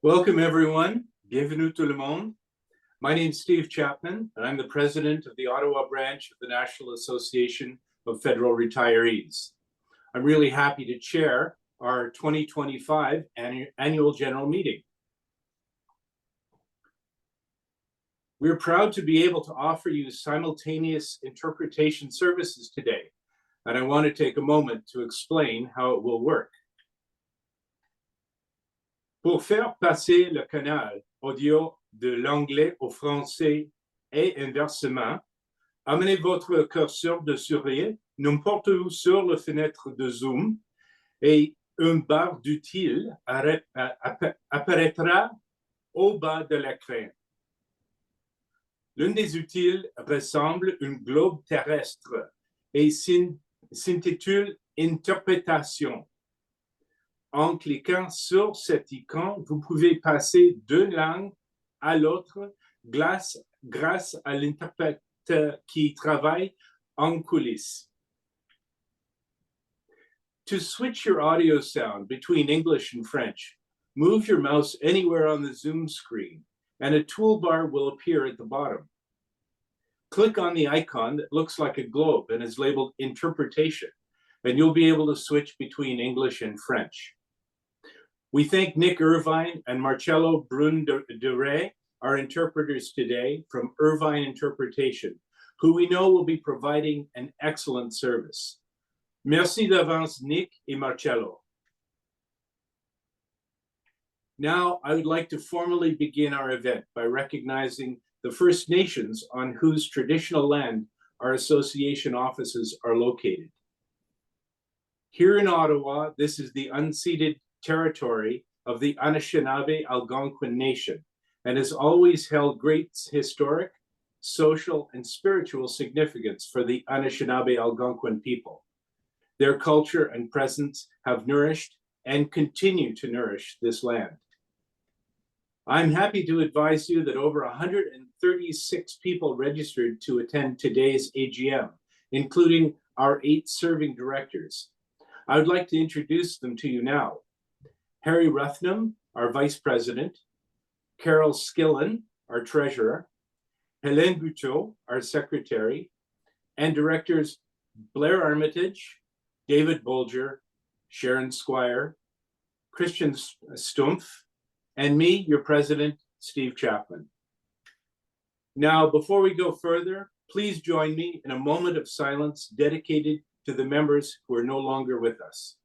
Welcome, everyone. Bienvenue tout le monde. My name is Steve Chapman, and I'm the president of the Ottawa Branch of the National Association of Federal Retirees. I'm really happy to chair our 2025 annual general meeting. We're proud to be able to offer you simultaneous interpretation services today, and I want to take a moment to explain how it will work. Pour faire passer le canal audio de l'anglais au français et inversement, amenez votre curseur de souris n'importe où sur la fenêtre de Zoom et une barre d'utile apparaîtra au bas de l'écran. L'une des utiles ressemble à un globe terrestre et s'intitule Interprétation. En cliquant sur cette icône, vous pouvez passer d'une langue à l'autre grâce à l'interprète qui travaille en coulisses. To switch your audio sound between English and French, move your mouse anywhere on the Zoom screen, and a toolbar will appear at the bottom. Click on the icon that looks like a globe and is labeled Interpretation, and you'll be able to switch between English and French. We thank Nick Irvine and Marcello Brun-Duray, our interpreters today from Irvine Interpretation, who we know will be providing an excellent service. Merci d'avance, Nick et Marcello. Now, I would like to formally begin our event by recognizing the First Nations on whose traditional land our association offices are located. Here in Ottawa, this is the unceded territory of the Anishinaabe Algonquin Nation and has always held great historic, social, and spiritual significance for the Anishinaabe Algonquin people. Their culture and presence have nourished and continue to nourish this land. I'm happy to advise you that over 136 people registered to attend today's AGM, including our 8 serving directors. I would like to introduce them to you now. Harry Ruthnam, our Vice President, Carol Skillen, our Treasurer, Hélène Buteau, our Secretary, and Directors Blair Armitage, David Bolger, Sharon Squire, Christian Stumpf, and me, your President, Steve Chapman. Now, before we go further, please join me in a moment of silence dedicated to the members who are no longer with us.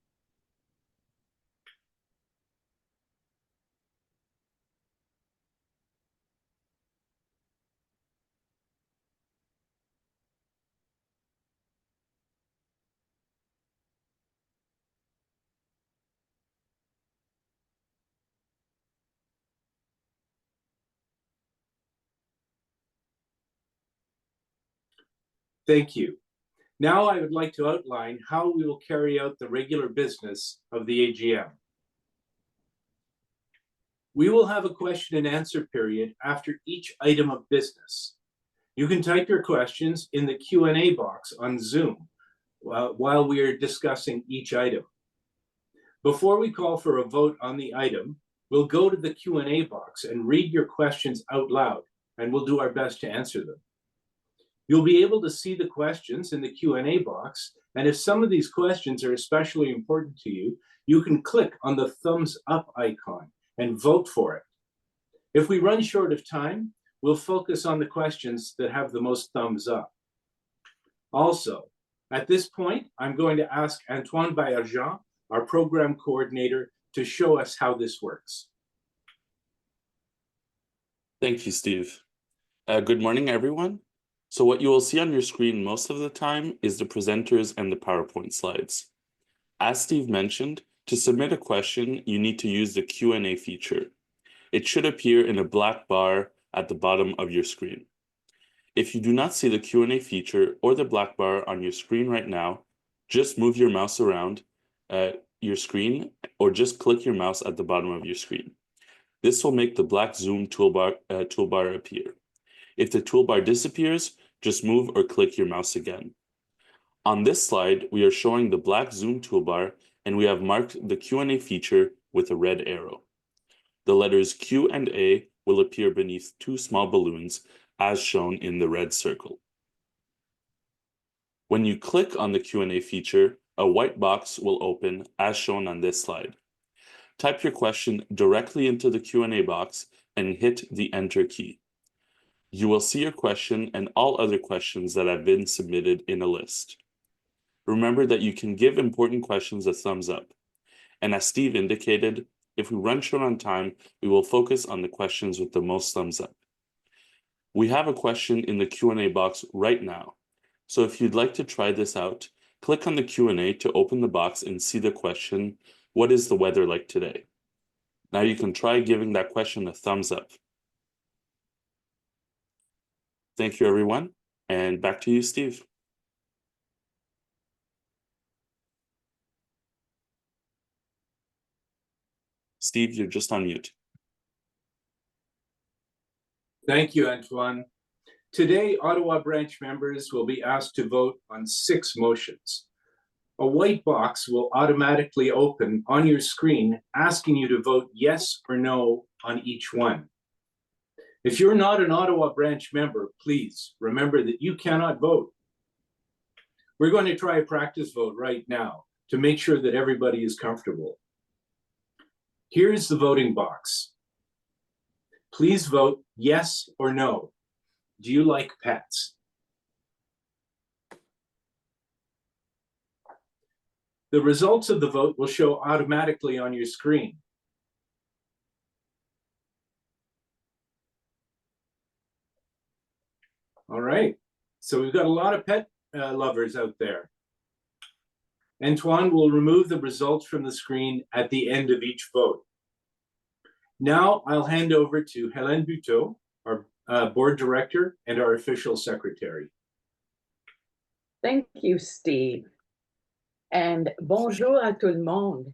Thank you. Now I would like to outline how we will carry out the regular business of the AGM. We will have a question and answer period after each item of business. You can type your questions in the Q&A box on Zoom while we are discussing each item. Before we call for a vote on the item, we'll go to the Q&A box and read your questions out loud, and we'll do our best to answer them. You'll be able to see the questions in the Q&A box, and if some of these questions are especially important to you, you can click on the thumbs up icon and vote for it. If we run short of time, we'll focus on the questions that have the most thumbs up. Also, at this point, I'm going to ask Antoine Baillargeon, our program coordinator, to show us how this works. Thank you, Steve. Good morning, everyone. So what you will see on your screen most of the time is the presenters and the PowerPoint slides. As Steve mentioned, to submit a question, you need to use the Q&A feature. It should appear in a black bar at the bottom of your screen. If you do not see the Q&A feature or the black bar on your screen right now, just move your mouse around your screen or just click your mouse at the bottom of your screen. This will make the black Zoom toolbar appear. If the toolbar disappears, just move or click your mouse again. On this slide, we are showing the black Zoom toolbar, and we have marked the Q&A feature with a red arrow. The letters Q and A will appear beneath two small balloons as shown in the red circle. When you click on the Q&A feature, a white box will open as shown on this slide. Type your question directly into the Q&A box and hit the Enter key. You will see your question and all other questions that have been submitted in a list. Remember that you can give important questions a thumbs up. And as Steve indicated, if we run short on time, we will focus on the questions with the most thumbs up. We have a question in the Q&A box right now. So if you'd like to try this out, click on the Q&A to open the box and see the question, what is the weather like today? Now you can try giving that question a thumbs up. Thank you, everyone. And back to you, Steve. Steve, you're just on mute. Thank you, Antoine. Today, Ottawa Branch members will be asked to vote on 6 motions. A white box will automatically open on your screen asking you to vote yes or no on each one. If you're not an Ottawa Branch member, please remember that you cannot vote. We're going to try a practice vote right now to make sure that everybody is comfortable. Here's the voting box. Please vote yes or no. Do you like pets? The results of the vote will show automatically on your screen. All right, so we've got a lot of pet lovers out there. Antoine will remove the results from the screen at the end of each vote. Now I'll hand over to Hélène Buteau, our board director and our official secretary. Thank you, Steve. And bonjour à tout le monde.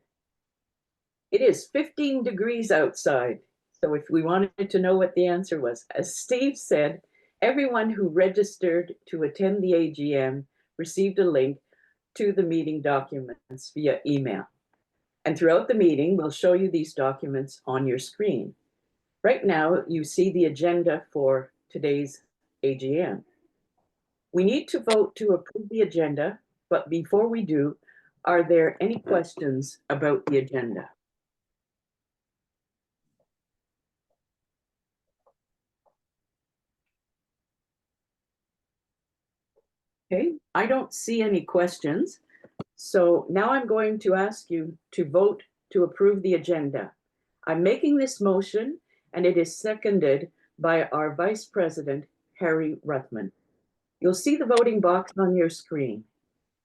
It is 15 degrees outside. So if we wanted to know what the answer was, as Steve said, everyone who registered to attend the AGM received a link to the meeting documents via email. And throughout the meeting, we'll show you these documents on your screen. Right now, you see the agenda for today's AGM. We need to vote to approve the agenda, but before we do, are there any questions about the agenda? Okay, I don't see any questions. So now I'm going to ask you to vote to approve the agenda. I'm making this motion and it is seconded by our Vice President, Harry Ruthman. You'll see the voting box on your screen.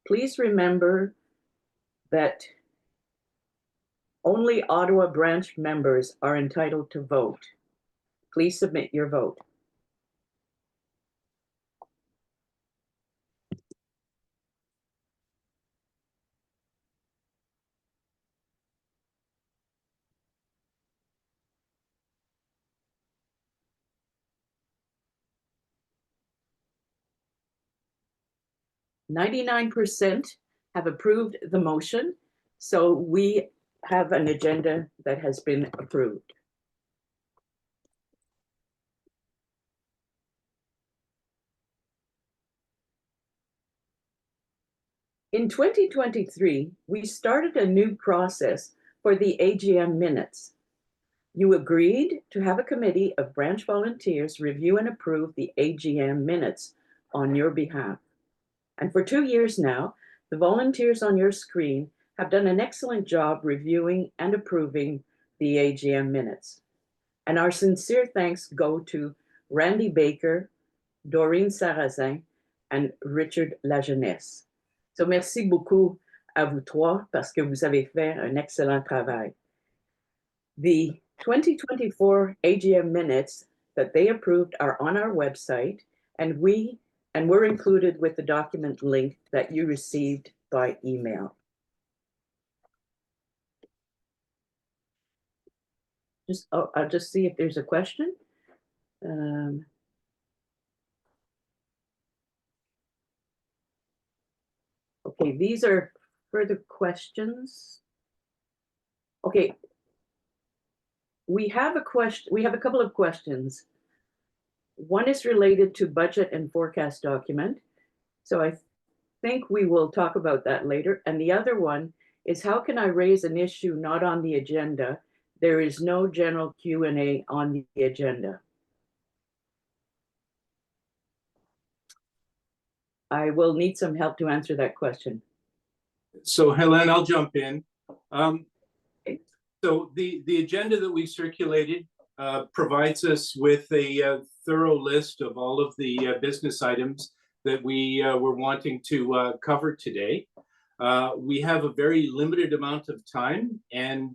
Please remember that only Ottawa Branch members are entitled to vote. Please submit your vote. %99 have approved the motion, so we have an agenda that has been approved. In 2023, we started a new process for the AGM minutes. You agreed to have a committee of branch volunteers review and approve the AGM minutes on your behalf. And for 2 years now, the volunteers on your screen have done an excellent job reviewing and approving the AGM minutes. And our sincere thanks go to Randy Baker, Doreen Sarrazin, and Richard Lajeunesse. So merci beaucoup à vous trois parce que vous avez fait un excellent travail. The 2024 AGM minutes that they approved are on our website, and we're included with the document link that you received by email. I'll just see if there's a question. Okay, these are further questions. Okay, we have a question. We have a couple of questions. One is related to budget and forecast document. So I think we will talk about that later. And the other one is, how can I raise an issue not on the agenda? There is no general Q&A on the agenda. I will need some help to answer that question. So Helen, I'll jump in. So the agenda that we circulated provides us with a thorough list of all of the business items that we were wanting to cover today. We have a very limited amount of time, and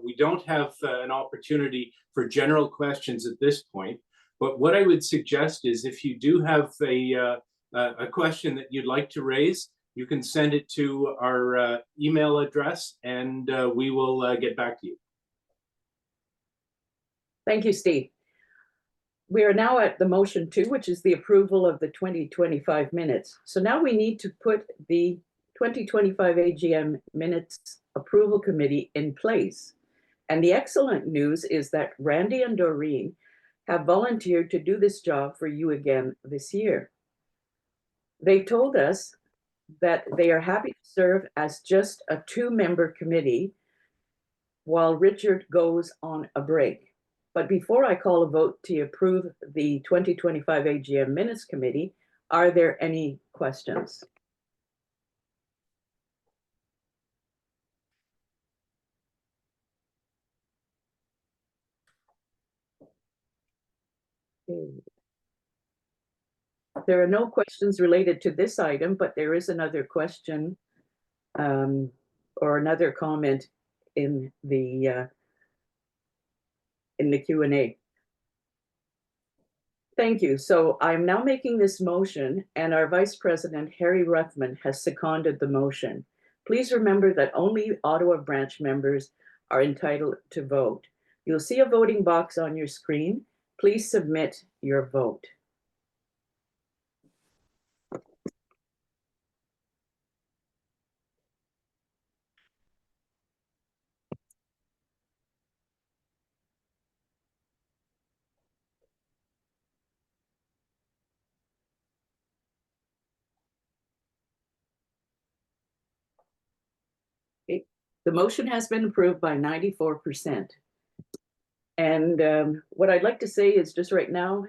we don't have an opportunity for general questions at this point. But what I would suggest is, if you do have a question that you'd like to raise, you can send it to our email address, and we will get back to you. Thank you, Steve. We are now at the motion 2, which is the approval of the 2025 minutes. So now we need to put the 2025 AGM minutes approval committee in place. And the excellent news is that Randy and Doreen have volunteered to do this job for you again this year. They've told us that they are happy to serve as just a 2-member committee while Richard goes on a break. But before I call a vote to approve the 2025 AGM minutes committee, are there any questions? There are no questions related to this item, but there is another question or another comment in the Q&A. Thank you. So I'm now making this motion, and our Vice President, Harry Ruthman, has seconded the motion. Please remember that only Ottawa Branch members are entitled to vote. You'll see a voting box on your screen. Please submit your vote. The motion has been approved by 94%. And what I'd like to say is, just right now,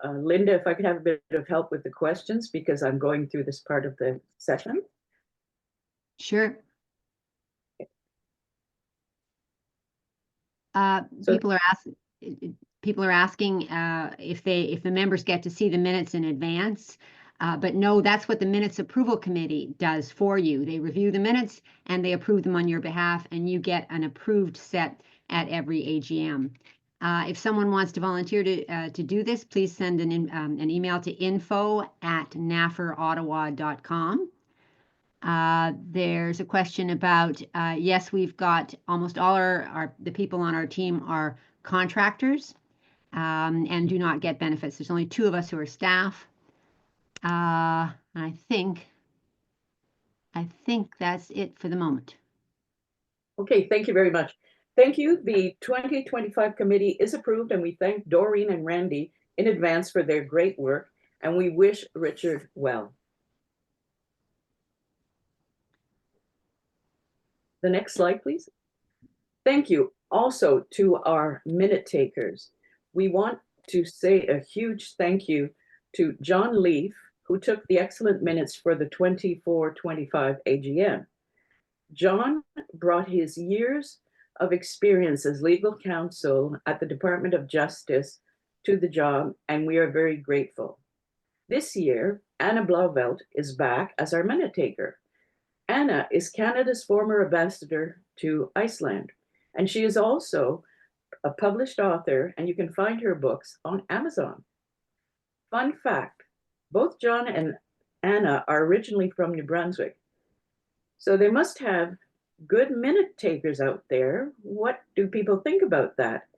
Linda, if I could have a bit of help with the questions, because I'm going through this part of the session. Sure. So- People are asking if the members get to see the minutes in advance. But no, that's what the minutes approval committee does for you. They review the minutes and they approve them on your behalf, and you get an approved set at every AGM. If someone wants to volunteer to do this, please send an email to info@nafrottawa.com. There's a question about, yes, we've got almost all the people on our team are contractors and do not get benefits. There's only 2 of us who are staff. I think that's it for the moment. Okay, thank you very much. Thank you. The 2025 committee is approved, and we thank Doreen and Randy in advance for their great work, and we wish Richard well. The next slide, please. Thank you also to our minute takers. We want to say a huge thank you to John Leaf, who took the excellent minutes for the 24-25 AGM. John brought his years of experience as legal counsel at the Department of Justice to the job, and we are very grateful. This year, Anna Blauvelt is back as our minute taker. Anna is Canada's former ambassador to Iceland, and she is also a published author, and you can find her books on Amazon. Fun fact, both John and Anna are originally from New Brunswick. So they must have good minute takers out there. What do people think about that?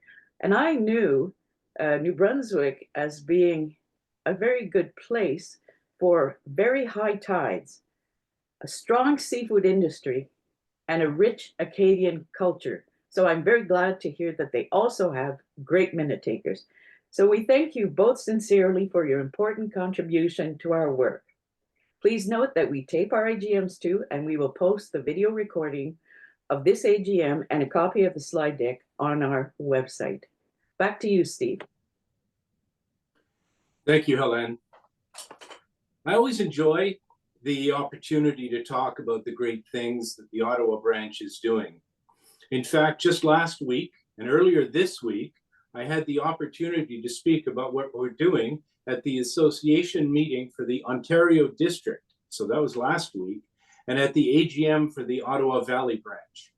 And I knew New Brunswick as being a very good place for very high tides, a strong seafood industry, and a rich Acadian culture. So I'm very glad to hear that they also have great minute takers. So we thank you both sincerely for your important contribution to our work. Please note that we tape our AGMs too, and we will post the video recording of this AGM and a copy of the slide deck on our website. Back to you, Steve. Thank you, Helene. I always enjoy the opportunity to talk about the great things that the Ottawa branch is doing. In fact, just last week and earlier this week, I had the opportunity to speak about what we're doing at the association meeting for the Ontario District. So that was last week, and at the AGM for the Ottawa Valley branch.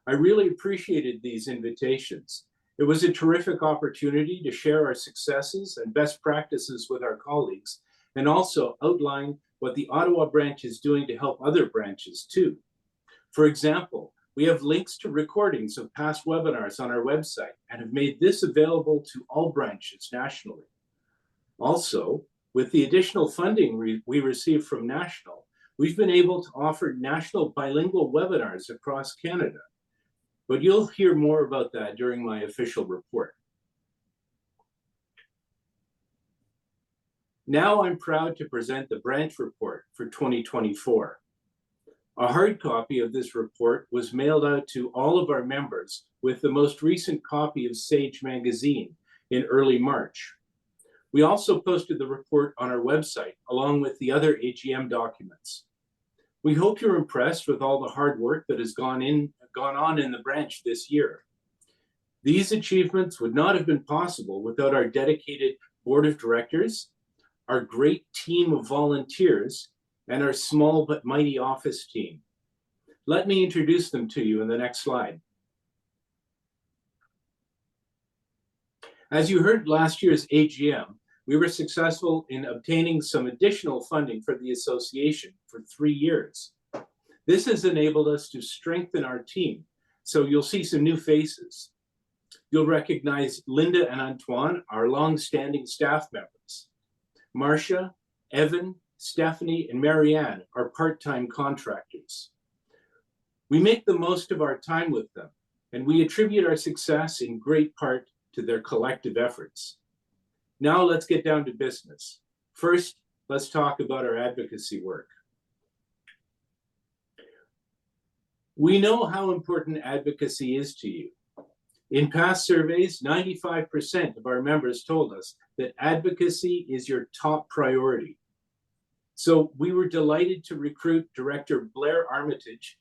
I really appreciated these invitations. It was a terrific opportunity to share our successes and best practices with our colleagues, and also outline what the Ottawa branch is doing to help other branches too. For example, we have links to recordings of past webinars on our website and have made this available to all branches nationally. Also, with the additional funding we received from National, we've been able to offer national bilingual webinars across Canada. But you'll hear more about that during my official report. Now I'm proud to present the branch report for 2024. A hard copy of this report was mailed out to all of our members with the most recent copy of Sage magazine in early March. We also posted the report on our website along with the other AGM documents. We hope you're impressed with all the hard work that has gone on in the branch this year. These achievements would not have been possible without our dedicated board of directors, our great team of volunteers, and our small but mighty office team. Let me introduce them to you in the next slide. As you heard last year's AGM, we were successful in obtaining some additional funding for the association for 3 years. This has enabled us to strengthen our team, so you'll see some new faces. You'll recognize Linda and Antoine, our long-standing staff members. Marcia, Evan, Stephanie, and Marianne are part-time contractors. We make the most of our time with them, and we attribute our success in great part to their collective efforts. Now let's get down to business. First, let's talk about our advocacy work. We know how important advocacy is to you. In past surveys, 95% of our members told us that advocacy is your top priority. So we were delighted to recruit Director Blair Armitage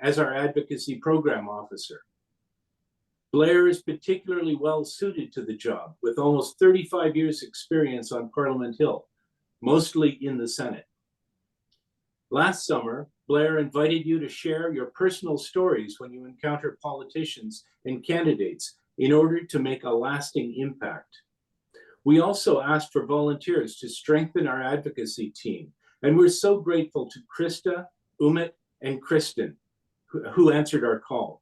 as our advocacy program officer. Blair is particularly well suited to the job with almost 35 years experience on Parliament Hill, mostly in the Senate. Last summer, Blair invited you to share your personal stories when you encounter politicians and candidates in order to make a lasting impact. We also asked for volunteers to strengthen our advocacy team, and we're so grateful to Krista, Umit, and Kristen, who answered our call.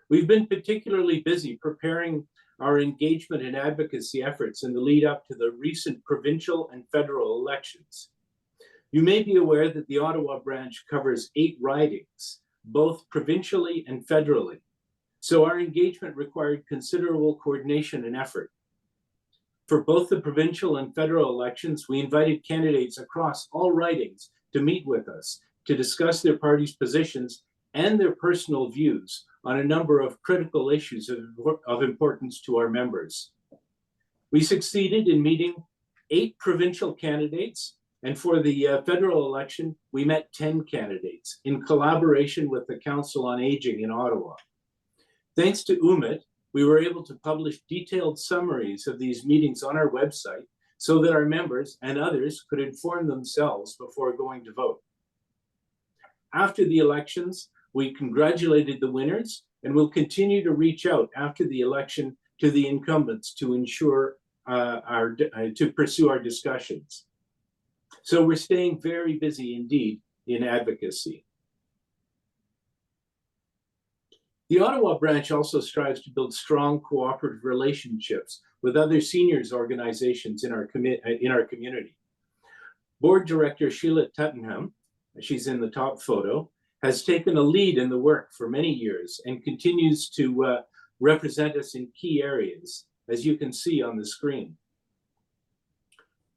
We've been particularly busy preparing our engagement and advocacy efforts in the lead up to the recent provincial and federal elections. You may be aware that the Ottawa branch covers 8 ridings, both provincially and federally. So our engagement required considerable coordination and effort. For both the provincial and federal elections, we invited candidates across all ridings to meet with us to discuss their party's positions and their personal views on a number of critical issues of importance to our members. We succeeded in meeting 8 provincial candidates, and for the federal election, we met 10 candidates in collaboration with the Council on Aging in Ottawa. Thanks to Umit, we were able to publish detailed summaries of these meetings on our website so that our members and others could inform themselves before going to vote. After the elections, we congratulated the winners and will continue to reach out after the election to the incumbents to ensure to pursue our discussions. So we're staying very busy indeed in advocacy. The Ottawa branch also strives to build strong cooperative relationships with other seniors organizations in our community. Board Director Sheila Tuttenham, she's in the top photo, has taken a lead in the work for many years and continues to represent us in key areas, as you can see on the screen.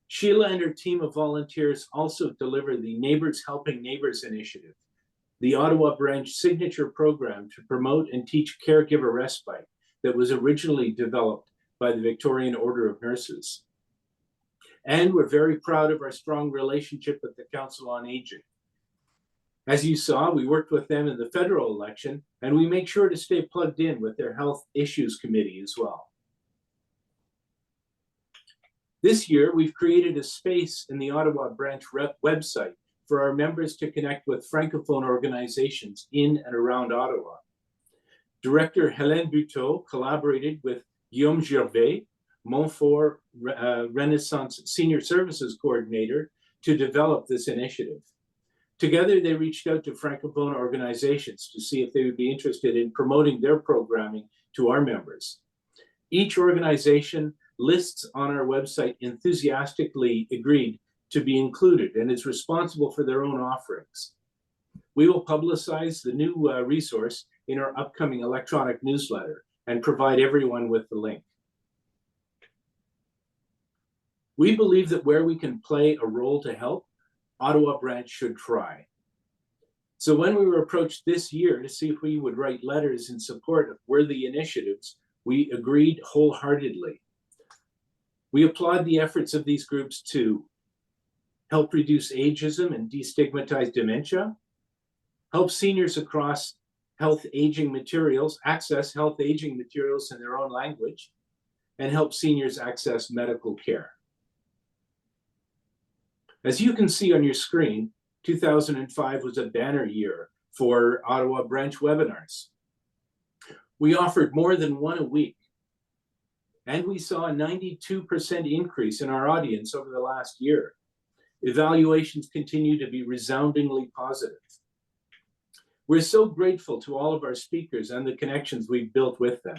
Sheila and her team of volunteers also deliver the Neighbors Helping Neighbors initiative, the Ottawa Branch signature program to promote and teach caregiver respite that was originally developed by the Victorian Order of Nurses. And we're very proud of our strong relationship with the Council on Aging. As you saw, we worked with them in the federal election, and we make sure to stay plugged in with their Health Issues Committee as well. This year, we've created a space in the Ottawa Branch website for our members to connect with Francophone organizations in and around Ottawa. Director Hélène Buteau collaborated with Guillaume Gervais, Montfort Renaissance Senior Services Coordinator, to develop this initiative. Together, they reached out to Francophone organizations to see if they would be interested in promoting their programming to our members. Each organization lists on our website enthusiastically agreed to be included and is responsible for their own offerings. We will publicize the new resource in our upcoming electronic newsletter and provide everyone with the link. We believe that where we can play a role to help, Ottawa Branch should try. So when we were approached this year to see if we would write letters in support of worthy initiatives, we agreed wholeheartedly. We applaud the efforts of these groups to help reduce ageism and destigmatize dementia, help seniors across health aging materials access health aging materials in their own language, and help seniors access medical care. As you can see on your screen, 2005 was a banner year for Ottawa Branch webinars. We offered more than one a week, and we saw a 92% increase in our audience over the last year. Evaluations continue to be resoundingly positive. We're so grateful to all of our speakers and the connections we've built with them.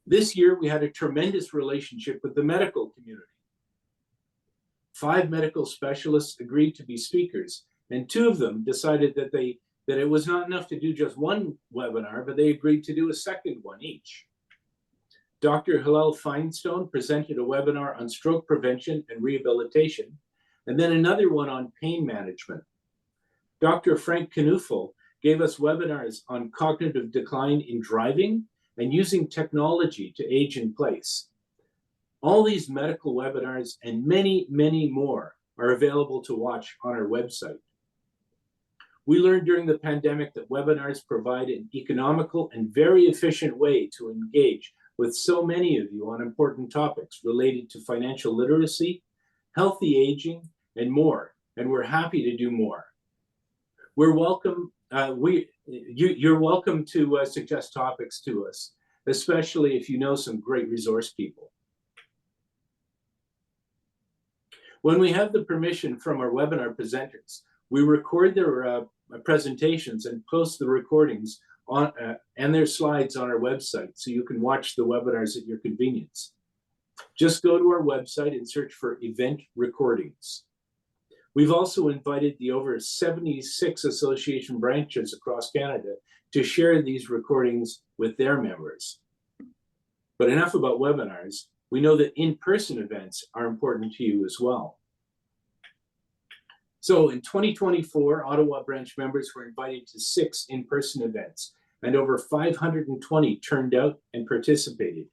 This year, we had a tremendous relationship with the medical community. 5 medical specialists agreed to be speakers, and 2 of them decided that it was not enough to do just one webinar, but they agreed to do a second one each. Dr. Hillel Feinstone presented a webinar on stroke prevention and rehabilitation, and then another one on pain management. Dr. Frank Knuffel gave us webinars on cognitive decline in driving and using technology to age in place. All these medical webinars and many, many more are available to watch on our website. We learned during the pandemic that webinars provide an economical and very efficient way to engage with so many of you on important topics related to financial literacy, healthy aging, and more, and we're happy to do more. You're welcome to suggest topics to us, especially if you know some great resource people. When we have the permission from our webinar presenters, we record their presentations and post the recordings on and their slides on our website, so you can watch the webinars at your convenience. Just go to our website and search for event recordings. We've also invited the over 76 association branches across Canada to share these recordings with their members. But enough about webinars. We know that in-person events are important to you as well. So in 2024, Ottawa Branch members were invited to 6 in-person events, and over 520 turned out and participated.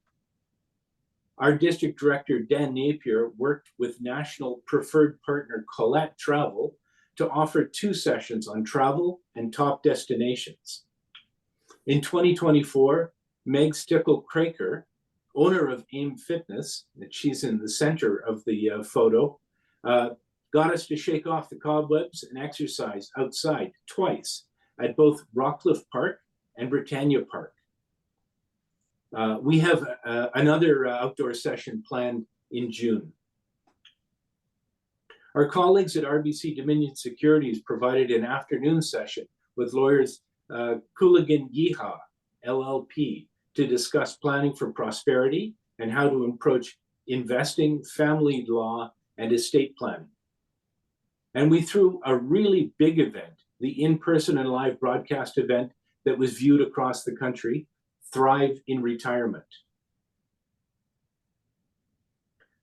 Our district director, Dan Napier, worked with national preferred partner Colette Travel to offer 2 sessions on travel and top destinations. In 2024, Meg Stickle-Craker, owner of AIM Fitness, and she's in the center of the photo, got us to shake off the cobwebs and exercise outside twice at both Rockcliffe Park and Britannia Park. We have another outdoor session planned in June. Our colleagues at RBC Dominion Securities provided an afternoon session with lawyers Cooligan Yeehaw, LLP, to discuss planning for prosperity and how to approach investing, family law, and estate planning. And we threw a really big event the in-person and live broadcast event that was viewed across the country, Thrive in Retirement.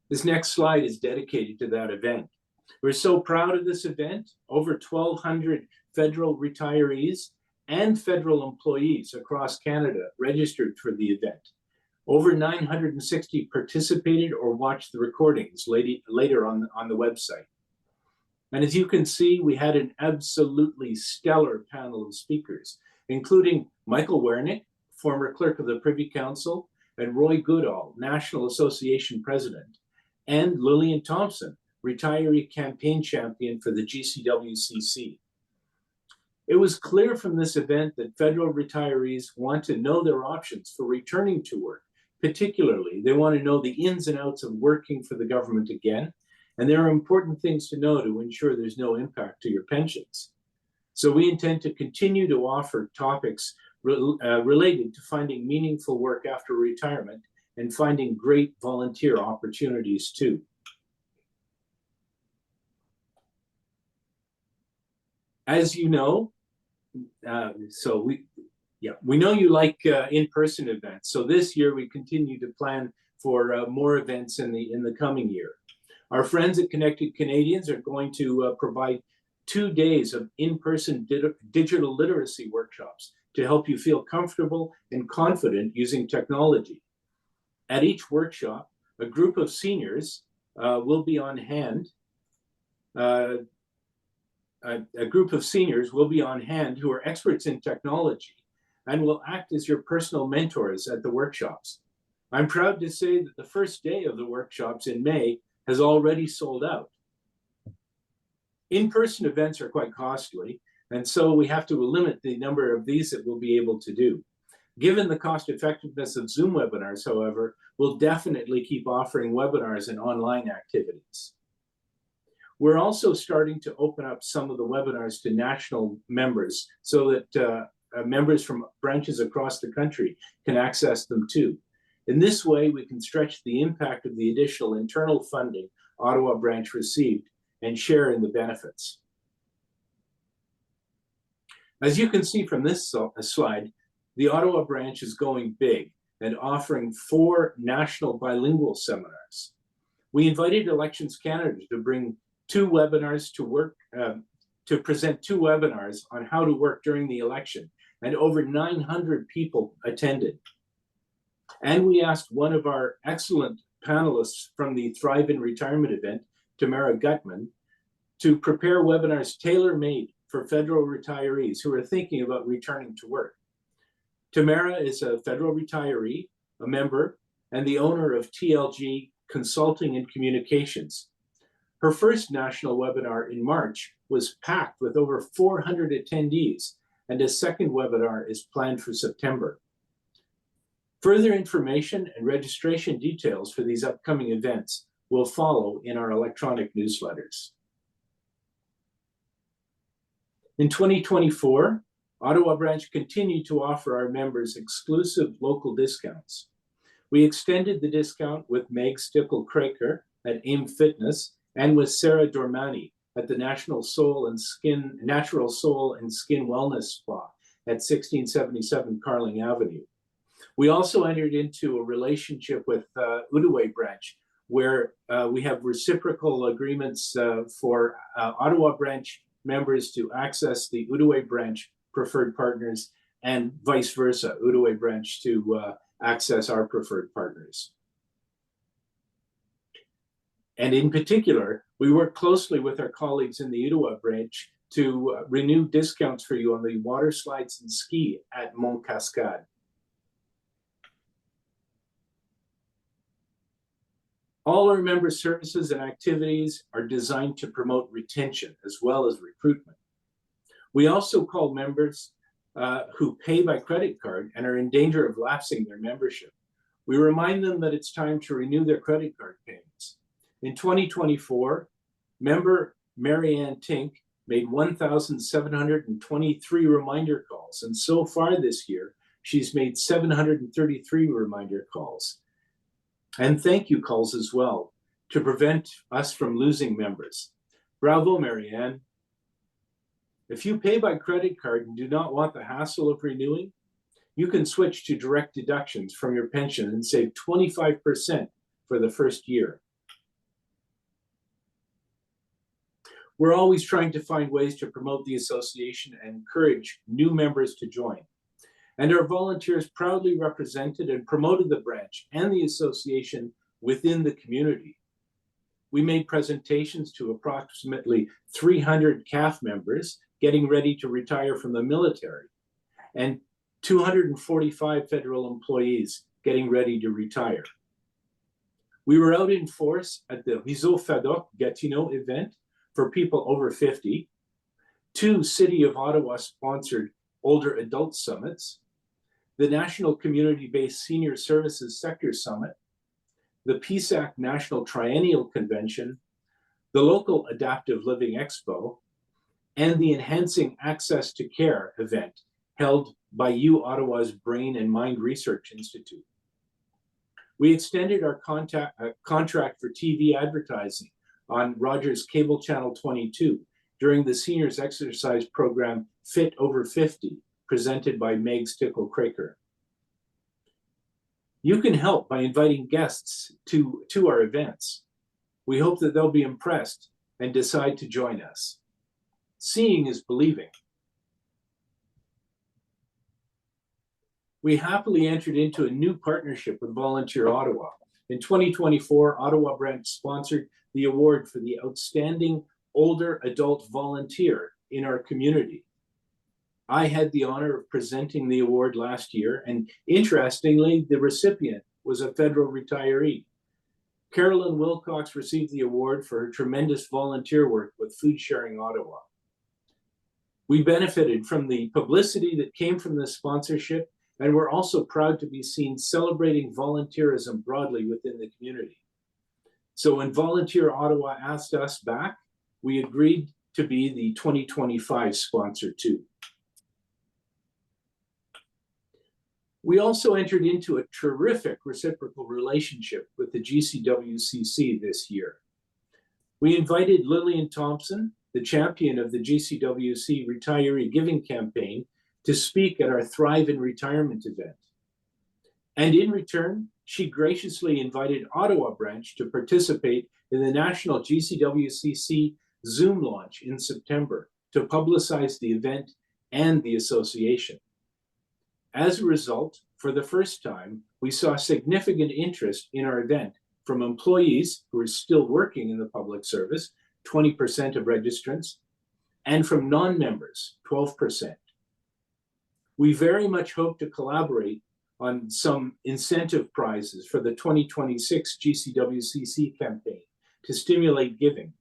This next slide is dedicated to that event. We're so proud of this event. Over 1,200 federal retirees and federal employees across Canada registered for the event. Over 960 participated or watched the recordings later on the website. And as you can see, we had an absolutely stellar panel of speakers, including Michael Wernick, former clerk of the Privy Council, and Roy Goodall, National Association President, and Lillian Thompson, retiree campaign champion for the GCWCC. It was clear from this event that federal retirees want to know their options for returning to work. Particularly, they want to know the ins and outs of working for the government again, and there are important things to know to ensure there's no impact to your pensions. So we intend to continue to offer topics related to finding meaningful work after retirement and finding great volunteer opportunities too. As you know, we know you like in-person events. So this year we continue to plan for more events in the coming year. Our friends at Connected Canadians are going to provide 2 days of in-person digital literacy workshops to help you feel comfortable and confident using technology. At each workshop, a group of seniors will be on hand. A group of seniors will be on hand who are experts in technology and will act as your personal mentors at the workshops. I'm proud to say that the first day of the workshops in May has already sold out. In-person events are quite costly, and so we have to limit the number of these that we'll be able to do. Given the cost effectiveness of Zoom webinars, however, we'll definitely keep offering webinars and online activities. We're also starting to open up some of the webinars to national members so that members from branches across the country can access them too. In this way, we can stretch the impact of the additional internal funding Ottawa Branch received and share in the benefits. As you can see from this slide, the Ottawa Branch is going big and offering 4 national bilingual seminars. We invited Elections Canada to bring 2 webinars to present 2 webinars on how to work during the election, and over 900 people attended. And we asked one of our excellent panelists from the Thrive in Retirement event, Tamara Gutman, to prepare webinars tailor-made for federal retirees who are thinking about returning to work. Tamara is a federal retiree, a member, and the owner of TLG Consulting and Communications. Her first national webinar in March was packed with over 400 attendees, and a second webinar is planned for September. Further information and registration details for these upcoming events will follow in our electronic newsletters. In 2024, Ottawa Branch continued to offer our members exclusive local discounts. We extended the discount with Meg Stickle-Craker at AIM Fitness and with Sarah Dormani at the Natural Soul and Skin Wellness Spa at 1677 Carling Avenue. We also entered into a relationship with Ottawa Branch, where we have reciprocal agreements for Ottawa Branch members to access the Ottawa Branch preferred partners and vice versa, Ottawa Branch to access our preferred partners. And in particular, we work closely with our colleagues in the Ottawa Branch to renew discounts for you on the water slides and ski at Mont Cascade. All our member services and activities are designed to promote retention as well as recruitment. We also call members who pay by credit card and are in danger of lapsing their membership. We remind them that it's time to renew their credit card payments. In 2024, member Marianne Tink made 1,723 reminder calls, and so far this year, she's made 733 reminder calls. And thank you calls as well to prevent us from losing members. Bravo, Marianne. If you pay by credit card and do not want the hassle of renewing, you can switch to direct deductions from your pension and save 25% for the first year. We're always trying to find ways to promote the association and encourage new members to join. And our volunteers proudly represented and promoted the branch and the association within the community. We made presentations to approximately 300 CAF members getting ready to retire from the military, and 245 federal employees getting ready to retire. We were out in force at the Réseau FADOC Gatineau event for people over 50, 2 City of Ottawa sponsored older adult summits, the National Community-Based Senior Services Sector Summit, the PSAC National Triennial Convention, the local Adaptive Living Expo, and the Enhancing Access to Care event held by U Ottawa's Brain and Mind Research Institute. We extended our contract for TV advertising on Rogers Cable Channel 22 during the seniors exercise program Fit Over 50, presented by Meg Stickle-Craker. You can help by inviting guests to our events. We hope that they'll be impressed and decide to join us. Seeing is believing. We happily entered into a new partnership with Volunteer Ottawa. In 2024, Ottawa Branch sponsored the award for the outstanding older adult volunteer in our community. I had the honor of presenting the award last year, and interestingly, the recipient was a federal retiree. Carolyn Wilcox received the award for her tremendous volunteer work with Food Sharing Ottawa. We benefited from the publicity that came from this sponsorship, and we're also proud to be seen celebrating volunteerism broadly within the community. So when Volunteer Ottawa asked us back, we agreed to be the 2025 sponsor too. We also entered into a terrific reciprocal relationship with the GCWCC this year. We invited Lillian Thompson, the champion of the GCWC Retiree Giving Campaign, to speak at our Thrive in Retirement event. And in return, she graciously invited Ottawa Branch to participate in the national GCWCC Zoom launch in September to publicize the event and the association. As a result, for the first time, we saw significant interest in our event from employees who are still working in the public service, 20% of registrants, and from non-members, 12%. We very much hope to collaborate on some incentive prizes for the 2026 GCWCC campaign to stimulate giving.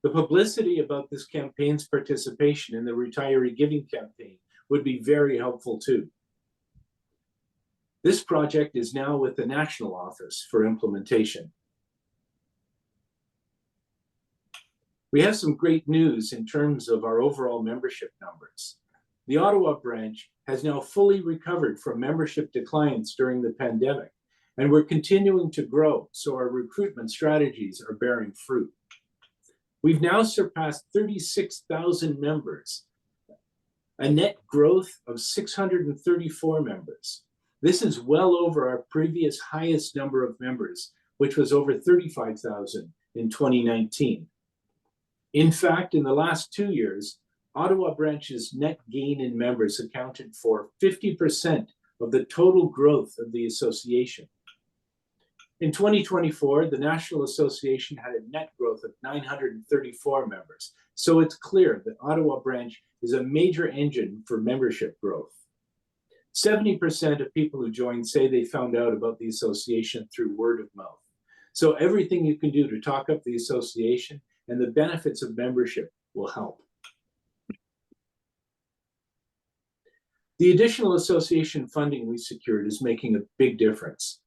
The publicity about this campaign's participation in the Retiree Giving Campaign would be very helpful too. This project is now with the National Office for implementation. We have some great news in terms of our overall membership numbers. The Ottawa Branch has now fully recovered from membership declines during the pandemic, and we're continuing to grow, so our recruitment strategies are bearing fruit. We've now surpassed 36,000 members, a net growth of 634 members. This is well over our previous highest number of members, which was over 35,000 in 2019. In fact, in the last 2 years, Ottawa Branch's net gain in members accounted for 50% of the total growth of the association. In 2024, the National Association had a net growth of 934 members. So it's clear that Ottawa Branch is a major engine for membership growth. 70% of people who joined say they found out about the association through word of mouth. So everything you can do to talk up the association and the benefits of membership will help. The additional association funding we secured is making a big difference.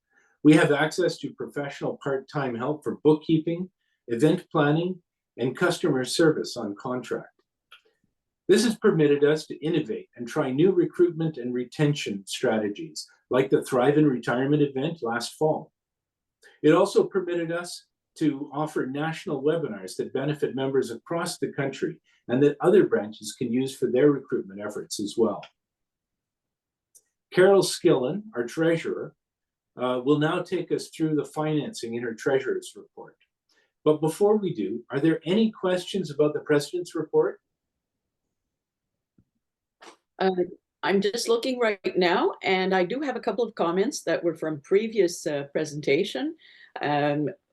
We have access to professional part-time help for bookkeeping, event planning, and customer service on contract. This has permitted us to innovate and try new recruitment and retention strategies, like the Thrive in Retirement event last fall. It also permitted us to offer national webinars that benefit members across the country and that other branches can use for their recruitment efforts as well. Carol Skillen, our treasurer, will now take us through the financing in her treasurer's report. But before we do, are there any questions about the president's report? I'm just looking right now, and I do have a couple of comments that were from previous presentation.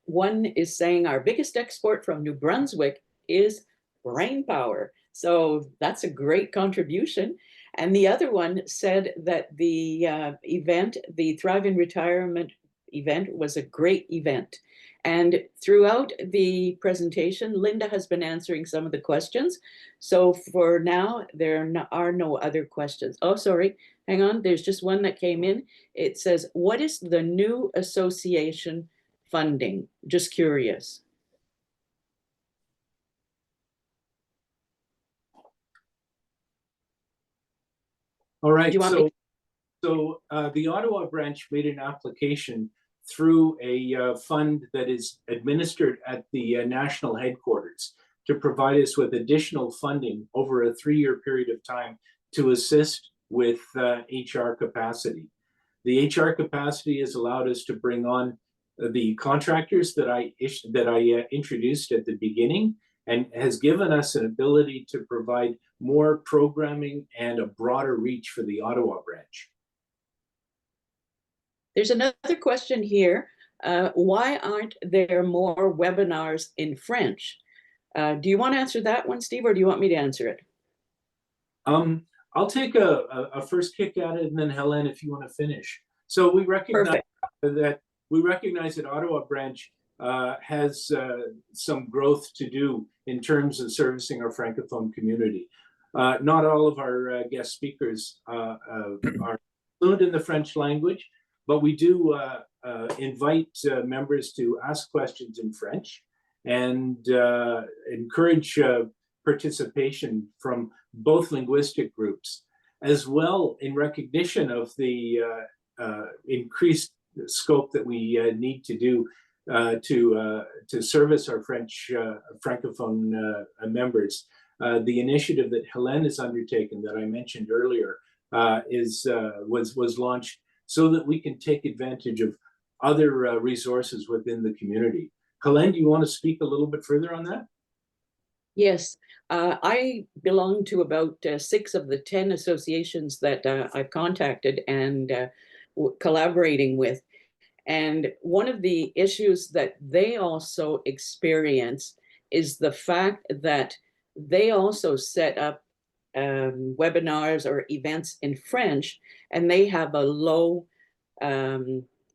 One is saying our biggest export from New Brunswick is brain power. So that's a great contribution. And the other one said that the event, the Thrive in Retirement event, was a great event. And throughout the presentation, Linda has been answering some of the questions. So for now, there are no other questions. Oh, sorry, hang on. There's just one that came in. It says, what is the new association funding? Just curious. All right, so the Ottawa branch made an application through a fund that is administered at the national headquarters to provide us with additional funding over a 3-year period of time to assist with HR capacity. The HR capacity has allowed us to bring on the contractors that I introduced at the beginning, and has given us an ability to provide more programming and a broader reach for the Ottawa branch. There's another question here. Why aren't there more webinars in French? Do you want to answer that one, Steve, or do you want me to answer it? I'll take a first kick at it, and then Helen, if you want to finish. So we recognize that Ottawa branch has some growth to do in terms of servicing our Francophone community. Not all of our guest speakers are fluent in the French language, but we do invite members to ask questions in French and encourage participation from both linguistic groups, as well in recognition of the increased scope that we need to do to service our French Francophone members. The initiative that Hélène has undertaken that I mentioned earlier was launched so that we can take advantage of other resources within the community. Hélène, do you want to speak a little bit further on that? Yes, I belong to about 6 of the 10 associations that I've contacted and collaborating with. And one of the issues that they also experience is the fact that they also set up webinars or events in French, and they have a low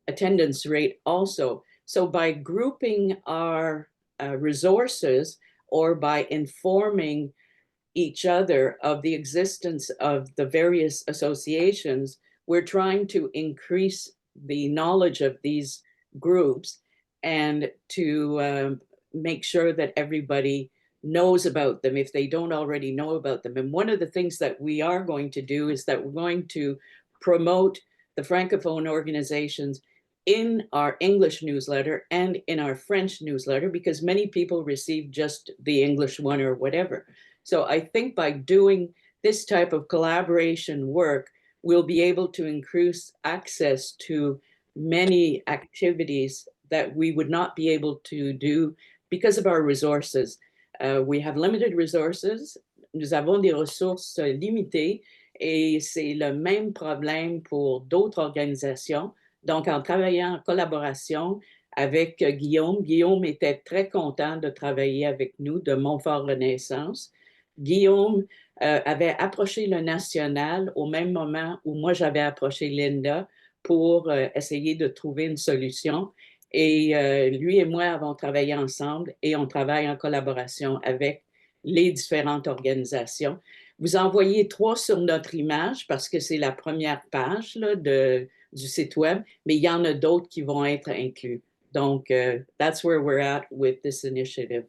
attendance rate also. So by grouping our resources, or by informing each other of the existence of the various associations, we're trying to increase the knowledge of these groups and to make sure that everybody knows about them if they don't already know about them. And one of the things that we are going to do is that we're going to promote the Francophone organizations in our English newsletter and in our French newsletter, because many people receive just the English one or whatever. So I think by doing this type of collaboration work, we'll be able to increase access to many activities that we would not be able to do because of our resources. We have limited resources. Nous avons des ressources limitées, et c'est le même problème pour d'autres organisations. Donc, en travaillant en collaboration avec Guillaume, Guillaume était très content de travailler avec nous de Montfort Renaissance. Guillaume avait approché le national au même moment où moi j'avais approché Linda pour essayer de trouver une solution. Et lui et moi avons travaillé ensemble et on travaille en collaboration avec les différentes organisations. Vous en voyez 3 sur notre image parce que c'est la première page là, du site web, mais il y en a d'autres qui vont être inclus. Donc, that's where we're at with this initiative.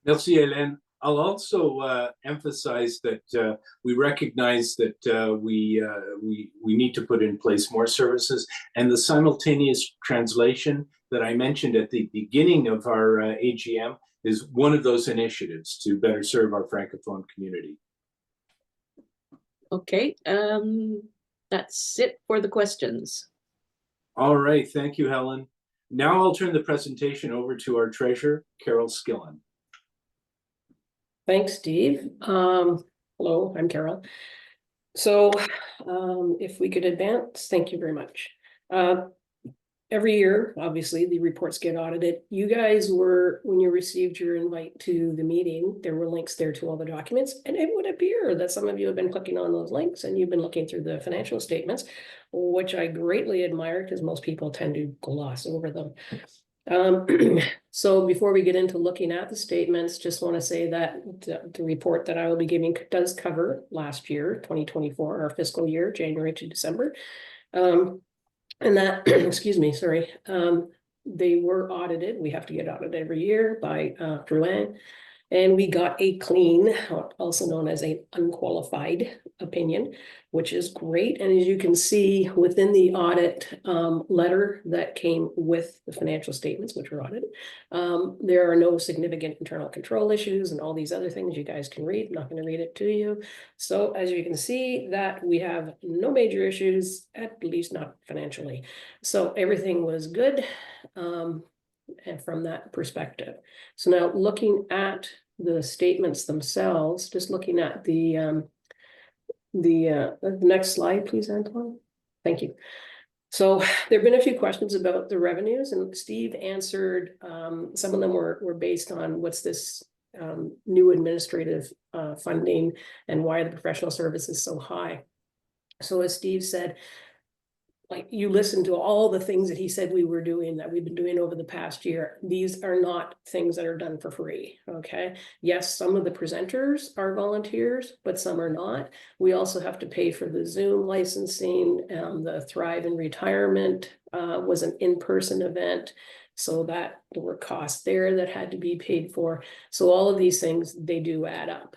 Merci, Hélène. I'll also emphasize that we recognize that we need to put in place more services, and the simultaneous translation that I mentioned at the beginning of our AGM is one of those initiatives to better serve our Francophone community. Okay, that's it for the questions. All right, thank you, Helen. Now I'll turn the presentation over to our treasurer, Carol Skillen. Thanks, Steve. Hello, I'm Carol. So if we could advance, thank you very much. Every year, obviously, the reports get audited. You guys were, when you received your invite to the meeting, there were links there to all the documents, and it would appear that some of you have been clicking on those links and you've been looking through the financial statements, which I greatly admire because most people tend to gloss over them. So before we get into looking at the statements, just want to say that the report that I will be giving does cover last year, 2024, our fiscal year, January to December. And that, excuse me, sorry, they were audited. We have to get audited every year by Drouin. And we got a clean, also known as an unqualified opinion, which is great. And as you can see within the audit letter that came with the financial statements, which were audited, there are no significant internal control issues and all these other things you guys can read. I'm not going to read it to you. So as you can see that we have no major issues, at least not financially. So everything was good. And from that perspective. So now looking at the statements themselves, just looking at the next slide, please, Antoine. Thank you. So there have been a few questions about the revenues, and Steve answered. Some of them were based on what's this new administrative funding and why the professional service is so high. So as Steve said, like, you listen to all the things that he said we were doing, that we've been doing over the past year. These are not things that are done for free, okay? Yes, some of the presenters are volunteers, but some are not. We also have to pay for the Zoom licensing. The Thrive in Retirement was an in-person event, so that there were costs there that had to be paid for. So all of these things, they do add up.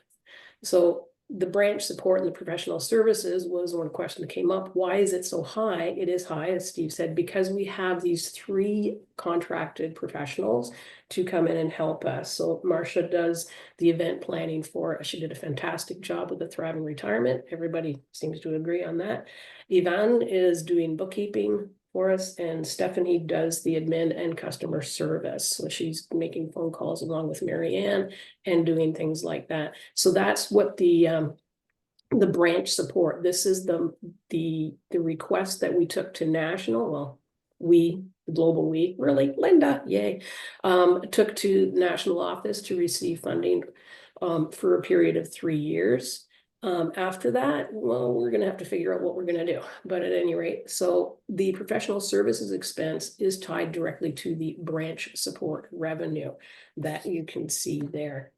So the branch support and the professional services was one question that came up. Why is it so high? It is high, as Steve said, because we have these 3 contracted professionals to come in and help us. So Marcia does the event planning for us. She did a fantastic job with the Thrive in Retirement. Everybody seems to agree on that. Yvonne is doing bookkeeping for us, and Stephanie does the admin and customer service. So she's making phone calls along with Marianne and doing things like that. So that's what the branch support. This is the request that we took to national. Well, the global we, really, Linda, yay, took to national office to receive funding for a period of 3 years. After that, well, we're going to have to figure out what we're going to do. But at any rate, so the professional services expense is tied directly to the branch support revenue that you can see there.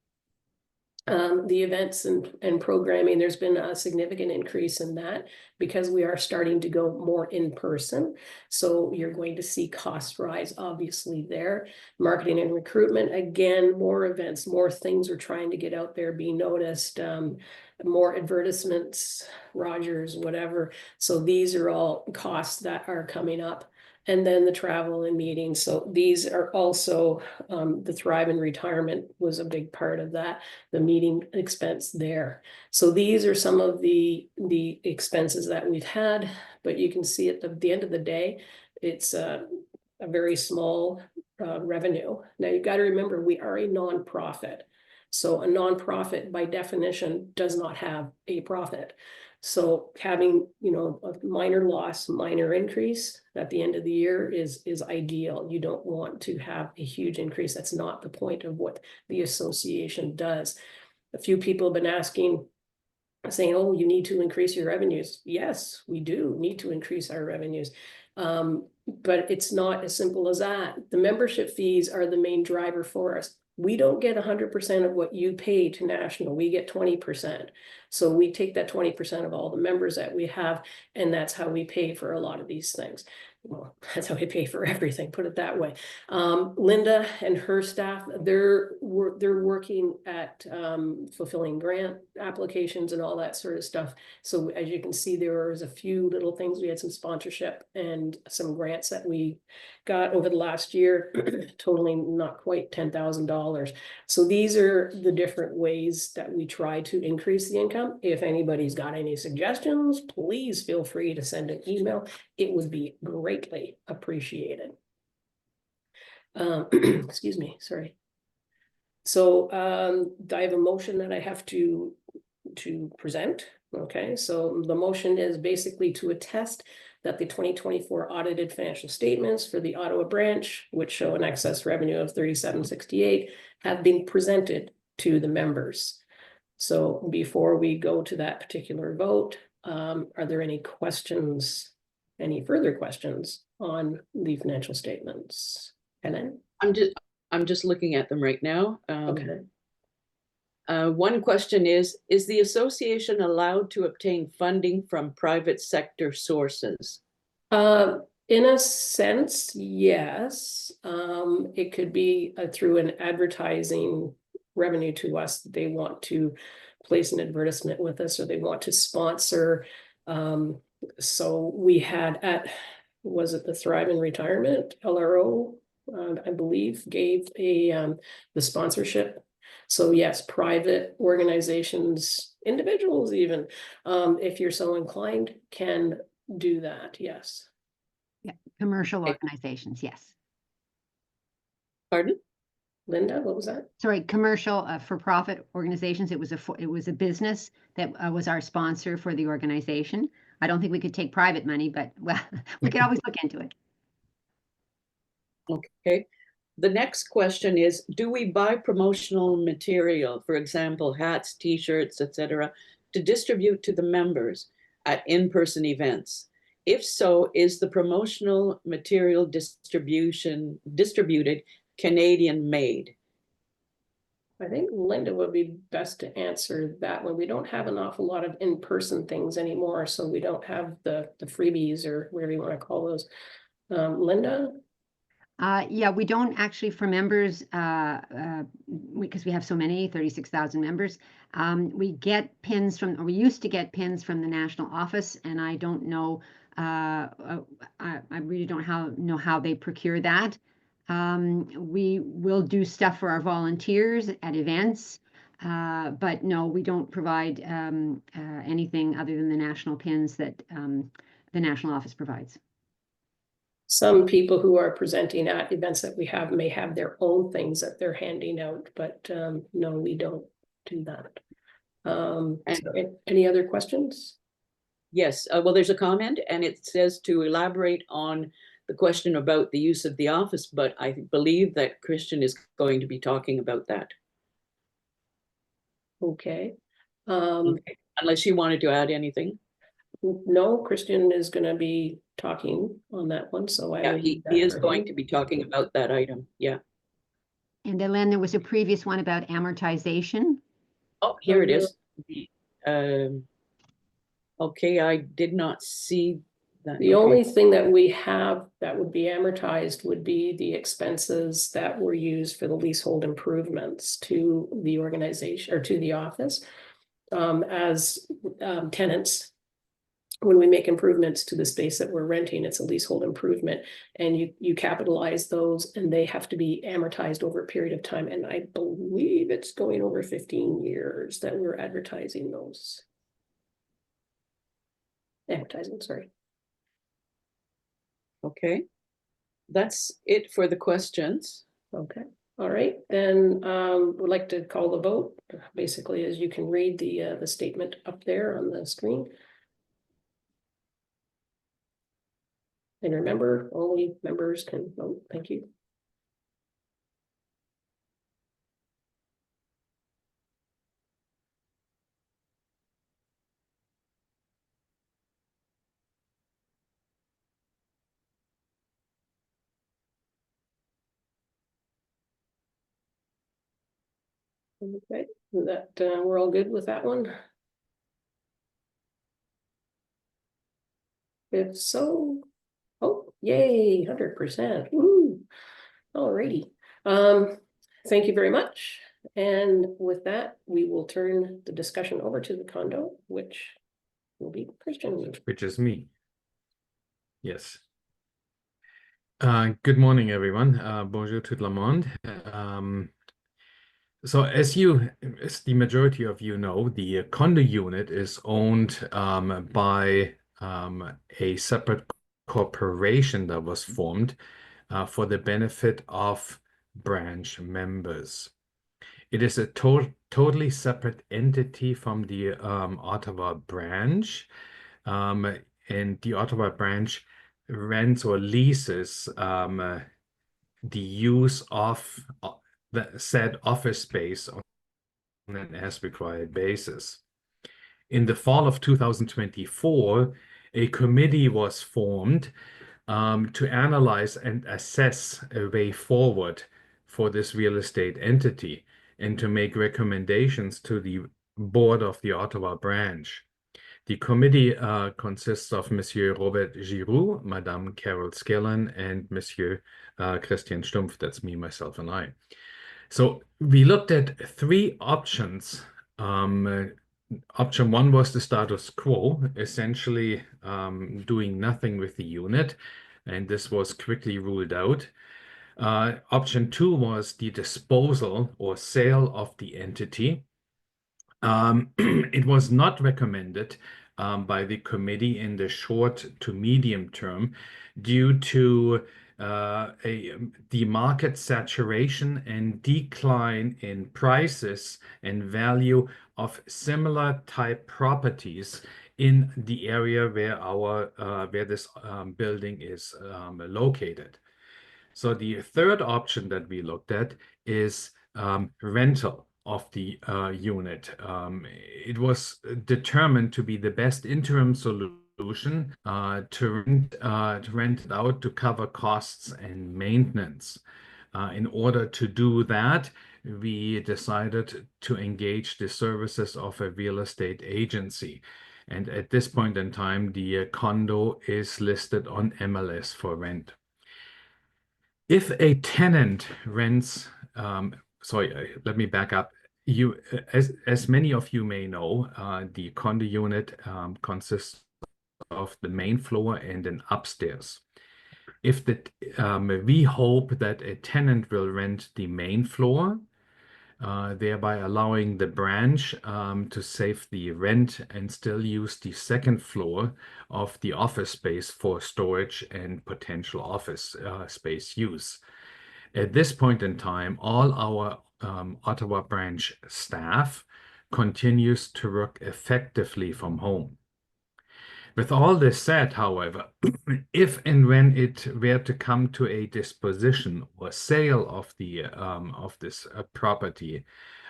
The events and programming, there's been a significant increase in that because we are starting to go more in person. So you're going to see costs rise, obviously, there. Marketing and recruitment, again, more events, more things are trying to get out there, be noticed, more advertisements, Rogers, whatever. So these are all costs that are coming up. And then the travel and meetings. So these are also, the Thrive in Retirement was a big part of that, the meeting expense there. So these are some of the expenses that we've had, but you can see at the end of the day, it's a very small revenue. Now you've got to remember, we are a nonprofit. So a nonprofit by definition does not have a profit. So having, a minor loss, minor increase at the end of the year is ideal. You don't want to have a huge increase. That's not the point of what the association does. A few people have been asking, saying, oh, you need to increase your revenues. Yes, we do need to increase our revenues. But it's not as simple as that. The membership fees are the main driver for us. We don't get 100% of what you pay to national. We get 20%. So we take that 20% of all the members that we have, and that's how we pay for a lot of these things. well, that's how we pay for everything, put it that way. Linda and her staff, they're working at fulfilling grant applications and all that sort of stuff. So as you can see, there was a few little things. We had some sponsorship and some grants that we got over the last year, totaling not quite $10,000. So these are the different ways that we try to increase the income. If anybody's got any suggestions, please feel free to send an email. It would be greatly appreciated. Excuse me, sorry. So I have a motion that I have to present. Okay, so the motion is basically to attest that the 2024 audited financial statements for the Ottawa branch, which show an excess revenue of 3768, have been presented to the members. So before we go to that particular vote, are there any questions, any further questions on the financial statements? Helen? I'm just looking at them right now. Okay. One question is the association allowed to obtain funding from private sector sources? In a sense, yes. It could be through an advertising revenue to us. They want to place an advertisement with us, or they want to sponsor. So we had was it the Thrive in Retirement, LRO, I believe, gave the sponsorship. So yes, private organizations, individuals even, if you're so inclined, can do that, yes. Yeah, commercial organizations, yes. Pardon? Linda, what was that? Sorry, commercial for-profit organizations. It was a business that was our sponsor for the organization. I don't think we could take private money, but well, we could always look into it. Okay. The next question is, do we buy promotional material, for example, hats, t-shirts, etc., to distribute to the members at in-person events? If so, is the promotional material distributed Canadian made? I think Linda would be best to answer that one. We don't have an awful lot of in-person things anymore, so we don't have the freebies or whatever you want to call those. Linda? Yeah, we don't actually for members, because we have so many, 36,000 members. We get pins from, or we used to get pins from the national office, and I don't know, I really don't know how they procure that. We will do stuff for our volunteers at events, but no, we don't provide anything other than the national pins that the national office provides. Some people who are presenting at events that we have may have their own things that they're handing out, but no, we don't do that. So any other questions? Yes, well, there's a comment, and it says to elaborate on the question about the use of the office, but I believe that Christian is going to be talking about that. Okay. Okay. Unless you wanted to add anything. No, Christian is going to be talking on that one, so Yeah, he is going to be talking about that item. Yeah. And then there was a previous one about amortization. Oh, here it is. Okay, I did not see that. The only thing that we have that would be amortized would be the expenses that were used for the leasehold improvements to the organization or to the office. As tenants, when we make improvements to the space that we're renting, it's a leasehold improvement, and you capitalize those, and they have to be amortized over a period of time. And I believe it's going over 15 years that we're advertising those. Advertising, sorry. Okay, that's it for the questions. Okay, all right, then would like to call the vote. Basically, as you can read the statement up there on the screen. And remember, only members can vote. Thank you. Okay, that we're all good with that one. If so, oh, Yay, 100%. Woo. Alrighty. Thank you very much. And with that, we will turn the discussion over to the condo, which will be Christian. Which is me. Yes. Good morning, everyone. Bonjour tout le monde. So as the majority of you know, the condo unit is owned by a separate corporation that was formed for the benefit of branch members. It is a totally separate entity from the Ottawa branch. And the Ottawa branch rents or leases the use of the said office space on an as-required basis. In the fall of 2024, a committee was formed to analyze and assess a way forward for this real estate entity and to make recommendations to the board of the Ottawa branch. The committee consists of Monsieur Robert Giroux, Madame Carol Skillen, and Monsieur Christian Stumpf. That's me, myself, and I. So we looked at three options. Option one was the status quo, essentially doing nothing with the unit, and this was quickly ruled out. Option two was the disposal or sale of the entity. It was not recommended by the committee in the short to medium term due to the market saturation and decline in prices and value of similar type properties in the area where this building is located. So the third option that we looked at is rental of the unit. It was determined to be the best interim solution to rent it out to cover costs and maintenance. In order to do that, we decided to engage the services of a real estate agency. And at this point in time, the condo is listed on MLS for rent. If a tenant rents, let me back up. As many of you may know, the condo unit consists of the main floor and an upstairs. If we hope that a tenant will rent the main floor, thereby allowing the branch to save the rent and still use the second floor of the office space for storage and potential office space use. At this point in time, all our Ottawa branch staff continues to work effectively from home. With all this said, however, if and when it were to come to a disposition or sale of this property,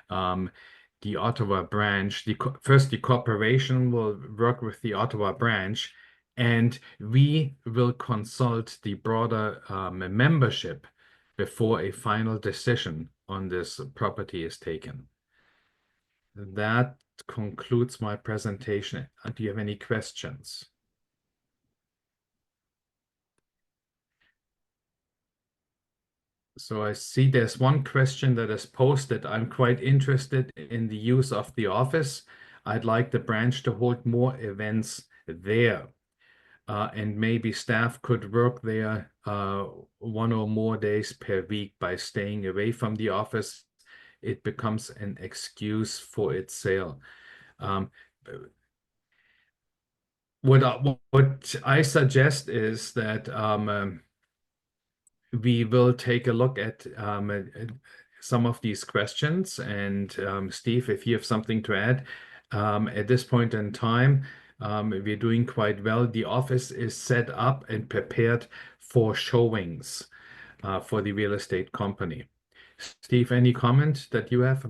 the Ottawa branch, first the corporation will work with the Ottawa branch, and we will consult the broader membership before a final decision on this property is taken. That concludes my presentation. Do you have any questions? So I see there's one question that is posted. I'm quite interested in the use of the office. I'd like the branch to hold more events there. And maybe staff could work there 1 or more days per week. By staying away from the office, it becomes an excuse for its sale. What I suggest is that we will take a look at some of these questions. And Steve, if you have something to add, at this point in time, we're doing quite well. The office is set up and prepared for showings for the real estate company. Steve, any comment that you have?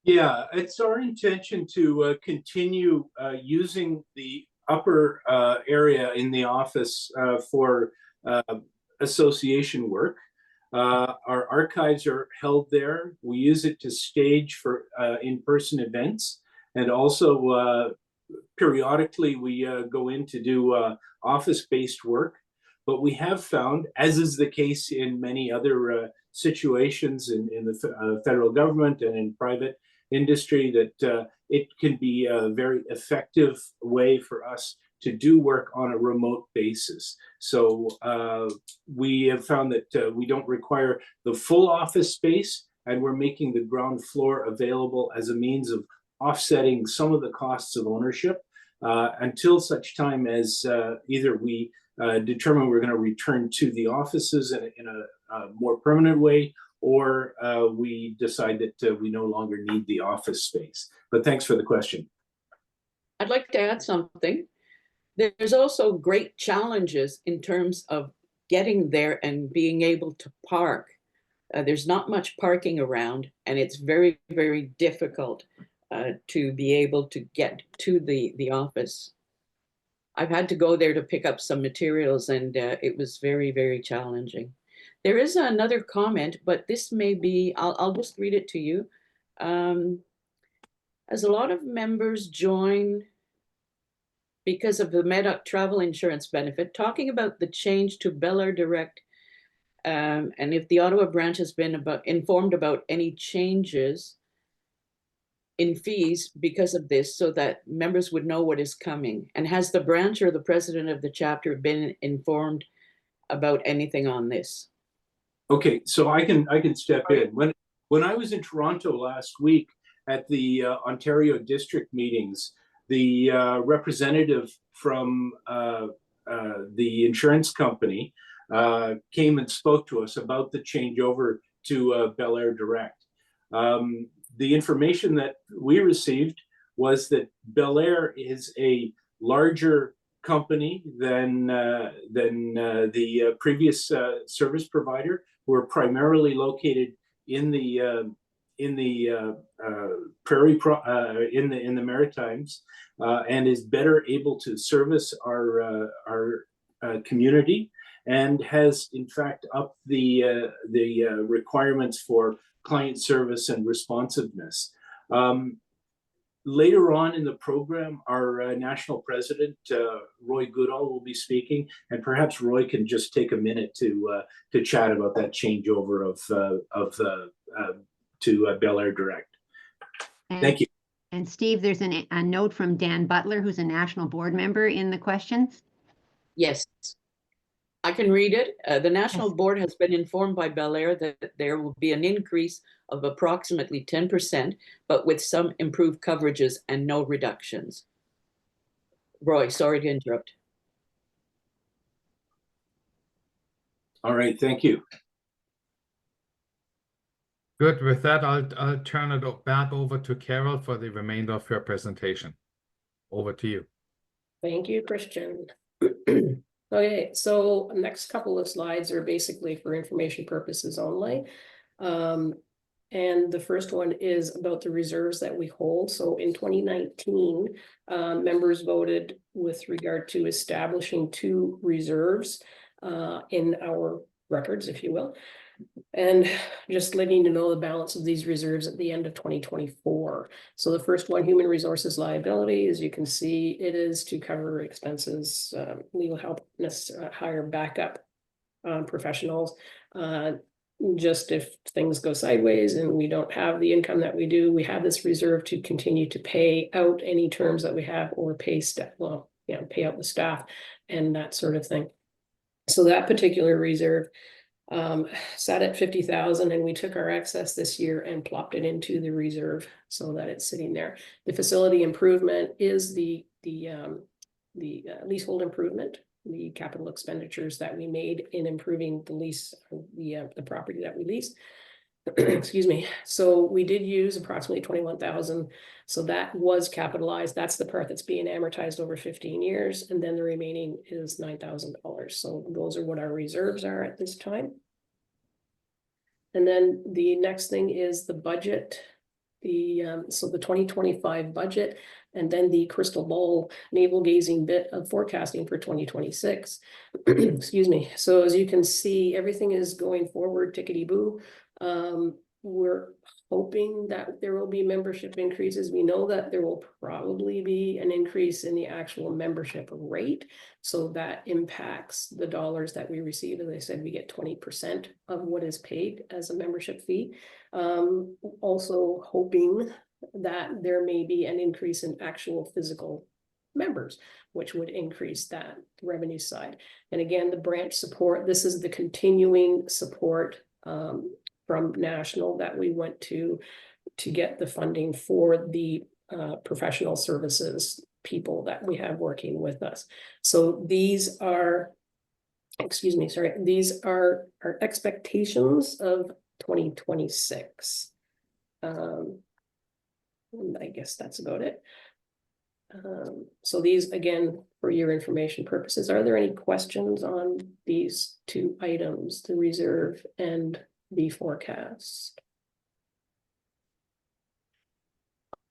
Yeah, it's our intention to continue using the upper area in the office for association work. Our archives are held there. We use it to stage for in-person events, and also periodically we go in to do office-based work. But we have found, as is the case in many other situations in the federal government and in private industry, that it can be a very effective way for us to do work on a remote basis. So we have found that we don't require the full office space, and we're making the ground floor available as a means of offsetting some of the costs of ownership until such time as either we determine we're going to return to the offices in a more permanent way, or we decide that we no longer need the office space. But thanks for the question. I'd like to add something. There's also great challenges in terms of getting there and being able to park. There's not much parking around, and it's very, very difficult to be able to get to the office. I've had to go there to pick up some materials, and it was very, very challenging. There is another comment, but this may be, I'll just read it to you. As a lot of members join because of the Medoc travel insurance benefit, talking about the change to Bel Air Direct, and if the Ottawa branch has been informed about any changes in fees because of this, so that members would know what is coming. And has the branch or the president of the chapter been informed about anything on this? Okay, so I can step in. When I was in Toronto last week at the Ontario district meetings, the representative from the insurance company came and spoke to us about the changeover to Bel Air Direct. The information that we received was that Bel Air is a larger company than the previous service provider, who are primarily located in the prairie in the Maritimes, and is better able to service our community, and has in fact upped the requirements for client service and responsiveness. Later on in the program, our national president, Roy Goodall, will be speaking, and perhaps Roy can just take a minute to chat about that changeover to Bel Air Direct. Thank you. And Steve, there's a note from Dan Butler, who's a national board member, in the questions. Yes, I can read it. The national Yes. board has been informed by Bel Air that there will be an increase of approximately 10%, but with some improved coverages and no reductions. Roy, sorry to interrupt. All right, thank you. Good. With that, I'll turn it back over to Carol for the remainder of your presentation. Over to you. Thank you, Christian. Okay, so next couple of slides are basically for information purposes only. And the first one is about the reserves that we hold. So in 2019, members voted with regard to establishing 2 reserves in our records, if you will. And just letting you know the balance of these reserves at the end of 2024. So the first one, human resources liability, as you can see, it is to cover expenses, legal help, hire backup professionals. Just if things go sideways and we don't have the income that we do, we have this reserve to continue to pay out any terms that we have, or pay pay out the staff and that sort of thing. So that particular reserve sat at 50,000, and we took our excess this year and plopped it into the reserve so that it's sitting there. The facility improvement is the leasehold improvement, the capital expenditures that we made in improving the lease, the property that we leased. Excuse me. So we did use approximately 21,000. So that was capitalized. That's the part that's being amortized over 15 years. And then the remaining is $9,000. So those are what our reserves are at this time. And then the next thing is the budget, so the 2025 budget, and then the crystal ball navel gazing bit of forecasting for 2026. Excuse me. So as you can see, everything is going forward tickety-boo. We're hoping that there will be membership increases. We know that there will probably be an increase in the actual membership rate. So that impacts the dollars that we receive. As I said, we get 20% of what is paid as a membership fee. Also hoping that there may be an increase in actual physical members, which would increase that revenue side. And again, the branch support, this is the continuing support from national that we went to get the funding for the professional services people that we have working with us. So these are, excuse me, sorry, these are our expectations of 2026. I guess that's about it. So these, again, for your information purposes, are there any questions on these two items, the reserve and the forecast?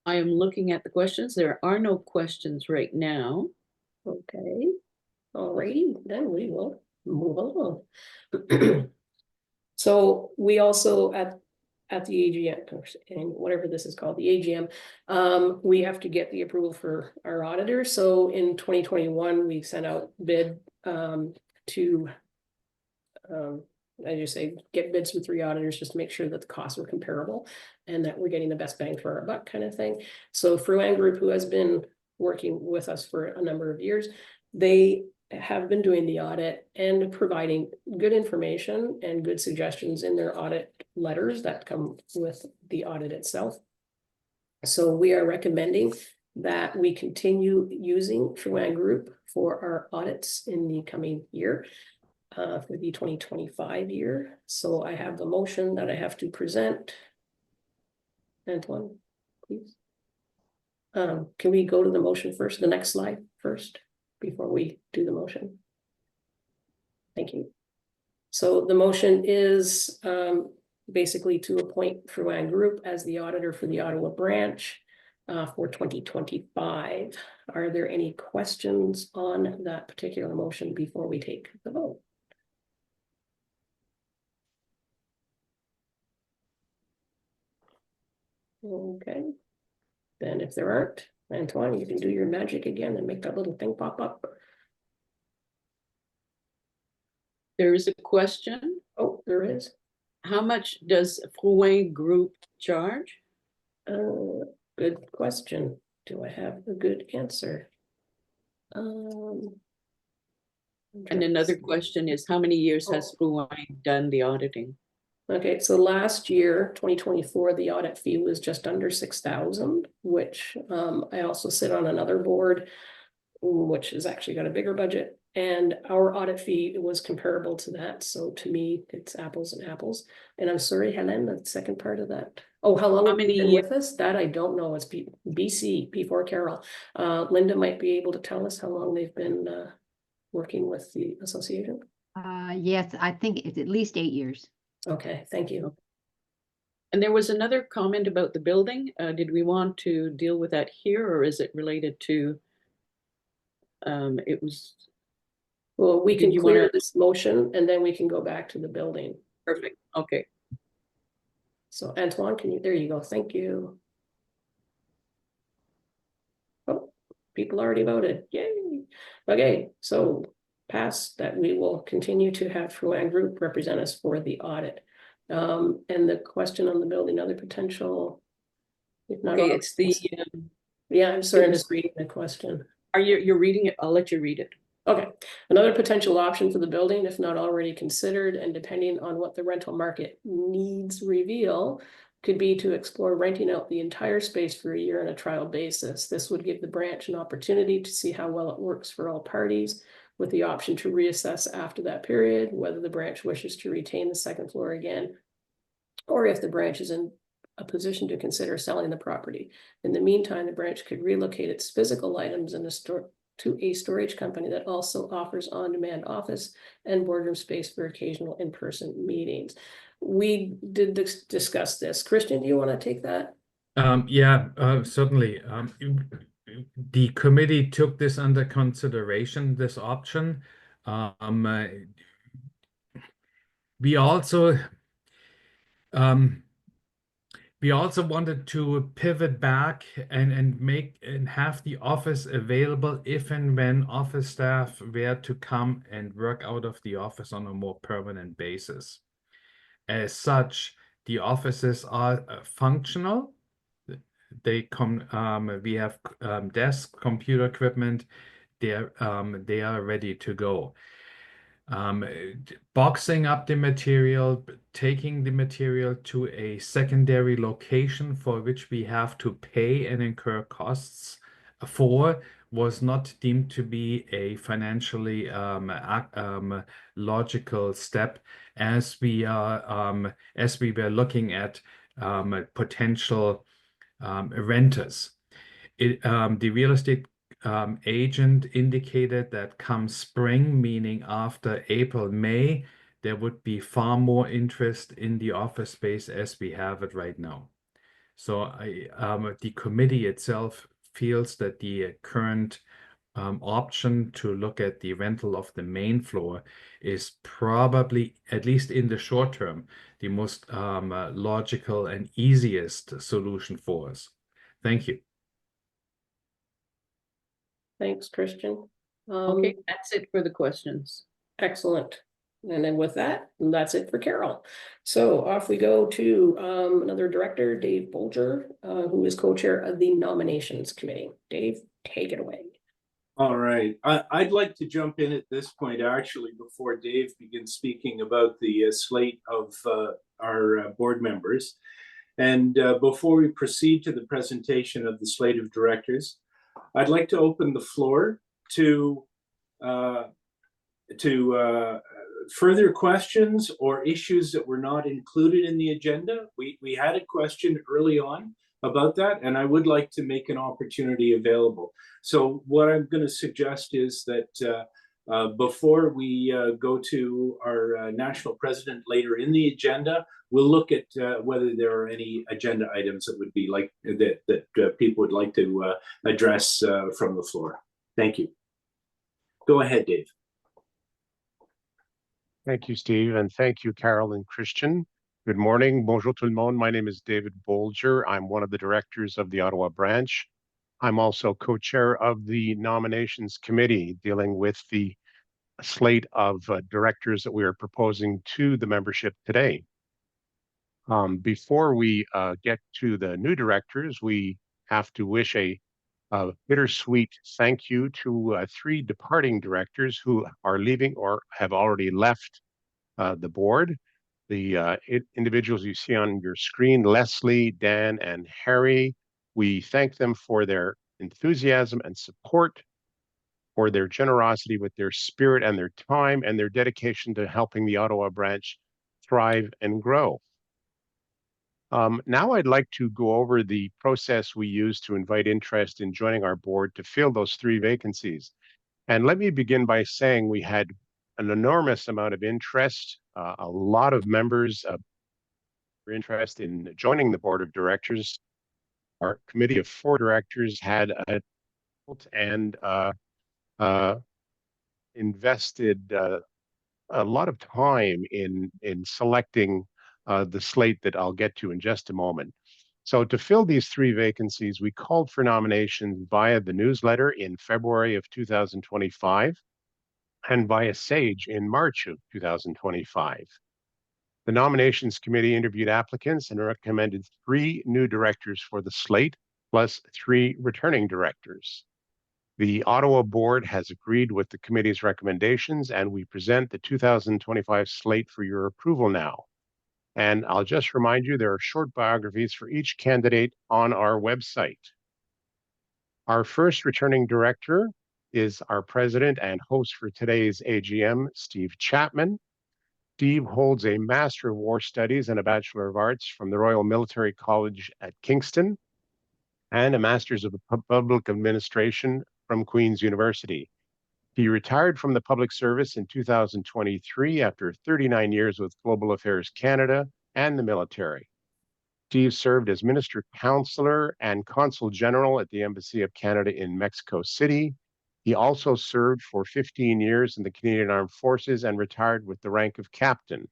I am looking at the questions. There are no questions right now. Okay, alrighty, then we will move along. So we also at the AGM, and whatever this is called, the AGM, we have to get the approval for our auditor. So in 2021, we sent out bid to, I just say, get bids from 3 auditors just to make sure that the costs were comparable and that we're getting the best bang for our buck kind of thing. So Fruan Group, who has been working with us for a number of years, they have been doing the audit and providing good information and good suggestions in their audit letters that come with the audit itself. So we are recommending that we continue using Fruan Group for our audits in the coming year, for the 2025 year. So I have the motion that I have to present. Antoine, please. Can we go to the motion first, the next slide first, before we do the motion? Thank you. So the motion is basically to appoint Fruan Group as the auditor for the Ottawa branch for 2025. Are there any questions on that particular motion before we take the vote? Okay, then if there aren't, Antoine, you can do your magic again and make that little thing pop up. There is a question. Oh, there is. How much does Fruan Group charge? Good question. Do I have a good answer? And another question is, how many years has Fruan done the auditing? Okay, so last year, 2024, the audit fee was just under 6,000, which I also sit on another board, which has actually got a bigger budget. And our audit fee was comparable to that. So to me, it's apples and apples. And I'm sorry, Helen, the second part of that. Oh, how long have you been with us? That I don't know. It's BC, P4 Carroll. Linda might be able to tell us how long they've been working with the association. Yes, I think it's at least 8 years. Okay, thank you. And there was another comment about the building. Did we want to deal with that here, or is it related to, it was... Well, we can clear this motion and then we can go back to the building. Perfect, okay. So Antoine, can you, there you go, thank you. Oh, people already voted, yay. Okay, so pass that we will continue to have Fruan Group represent us for the audit. And the question on the building, other potential. Okay, it's the. Yeah, I'm sorry, I'm just reading the question. You're reading it? I'll let you read it. Okay, another potential option for the building, if not already considered, and depending on what the rental market needs reveal, could be to explore renting out the entire space for a year on a trial basis. This would give the branch an opportunity to see how well it works for all parties, with the option to reassess after that period, whether the branch wishes to retain the second floor again, or if the branch is in a position to consider selling the property. In the meantime, the branch could relocate its physical items in a store to a storage company that also offers on-demand office and boardroom space for occasional in-person meetings. We did discuss this. Christian, do you want to take that? Yeah, certainly. The committee took this under consideration, this option. We also We also wanted to pivot back and have the office available if and when office staff were to come and work out of the office on a more permanent basis. As such, the offices are functional. We have desk, computer equipment. They are ready to go. Boxing up the material, taking the material to a secondary location for which we have to pay and incur costs for was not deemed to be a financially logical step as we were looking at potential renters. The real estate agent indicated that come spring, meaning after April, May, there would be far more interest in the office space as we have it right now. So the committee itself feels that the current option to look at the rental of the main floor is probably, at least in the short term, the most logical and easiest solution for us. Thank you. Thanks, Christian. Okay, that's it for the questions. Excellent. And then with that, that's it for Carol. So off we go to another director, Dave Bolger, who is co-chair of the Nominations Committee. Dave, take it away. All right. I'd like to jump in at this point, actually, before Dave begins speaking about the slate of our board members. And before we proceed to the presentation of the slate of directors, I'd like to open the floor to further questions or issues that were not included in the agenda. We had a question early on about that, and I would like to make an opportunity available. So what I'm going to suggest is that before we go to our national president later in the agenda, we'll look at whether there are any agenda items that would be like that people would like to address from the floor. Thank you. Go ahead, Dave. Thank you, Steve, and thank you, Carol and Christian. Good morning. Bonjour tout le monde. My name is David Bolger. I'm one of the directors of the Ottawa Branch. I'm also co-chair of the Nominations Committee dealing with the slate of directors that we are proposing to the membership today. Before we get to the new directors, we have to wish a bittersweet thank you to 3 departing directors who are leaving or have already left the board. The individuals you see on your screen, Leslie, Dan, and Harry, we thank them for their enthusiasm and support, for their generosity with their spirit and their time, and their dedication to helping the Ottawa branch thrive and grow. Now I'd like to go over the process we use to invite interest in joining our board to fill those 3 vacancies. And let me begin by saying we had an enormous amount of interest, a lot of members were interested in joining the board of directors. Our committee of 4 directors had and invested a lot of time in selecting the slate that I'll get to in just a moment. So to fill these 3 vacancies, we called for nominations via the newsletter in February of 2025 and via Sage in March of 2025. The Nominations Committee interviewed applicants and recommended 3 new directors for the slate, plus 3 returning directors. The Ottawa board has agreed with the committee's recommendations, and we present the 2025 slate for your approval now. And I'll just remind you, there are short biographies for each candidate on our website. Our first returning director is our president and host for today's AGM, Steve Chapman. Steve holds a Master of War Studies and a Bachelor of Arts from the Royal Military College at Kingston and a Master's of Public Administration from Queen's University. He retired from the public service in 2023 after 39 years with Global Affairs Canada and the military. Steve served as Minister Counselor and Consul General at the Embassy of Canada in Mexico City. He also served for 15 years in the Canadian Armed Forces and retired with the rank of captain.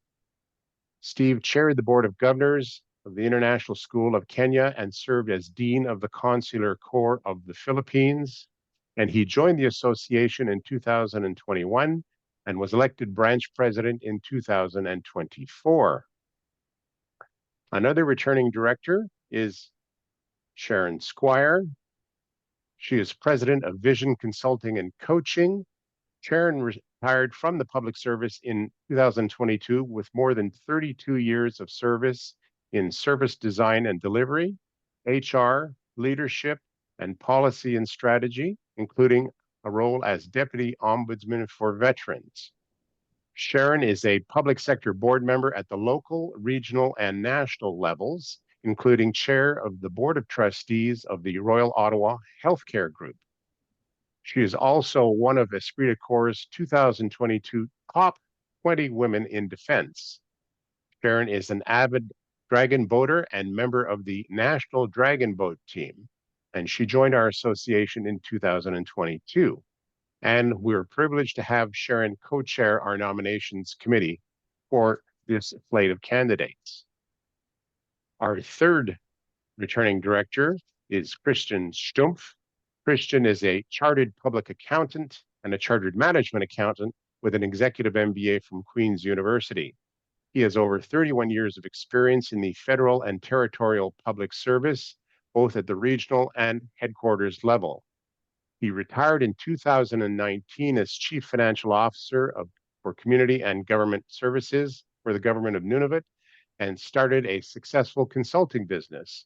Steve chaired the Board of Governors of the International School of Kenya and served as Dean of the Consular Corps of the Philippines. And he joined the association in 2021 and was elected branch president in 2024. Another returning director is Sharon Squire. She is president of Vision Consulting and Coaching. Sharon retired from the public service in 2022 with more than 32 years of service in service design and delivery, HR, leadership, and policy and strategy, including a role as Deputy Ombudsman for Veterans. Sharon is a public sector board member at the local, regional, and national levels, including chair of the Board of Trustees of the Royal Ottawa Healthcare Group. She is also one of Esprit de Corps' 2022 Top 20 Women in Defense. Sharon is an avid dragon boater and member of the National Dragon Boat Team, and she joined our association in 2022. And we're privileged to have Sharon co-chair our nominations committee for this slate of candidates. Our third returning director is Christian Stumpf. Christian is a chartered public accountant and a chartered management accountant with an executive MBA from Queen's University. He has over 31 years of experience in the federal and territorial public service, both at the regional and headquarters level. He retired in 2019 as Chief Financial Officer for Community and Government Services for the Government of Nunavut and started a successful consulting business.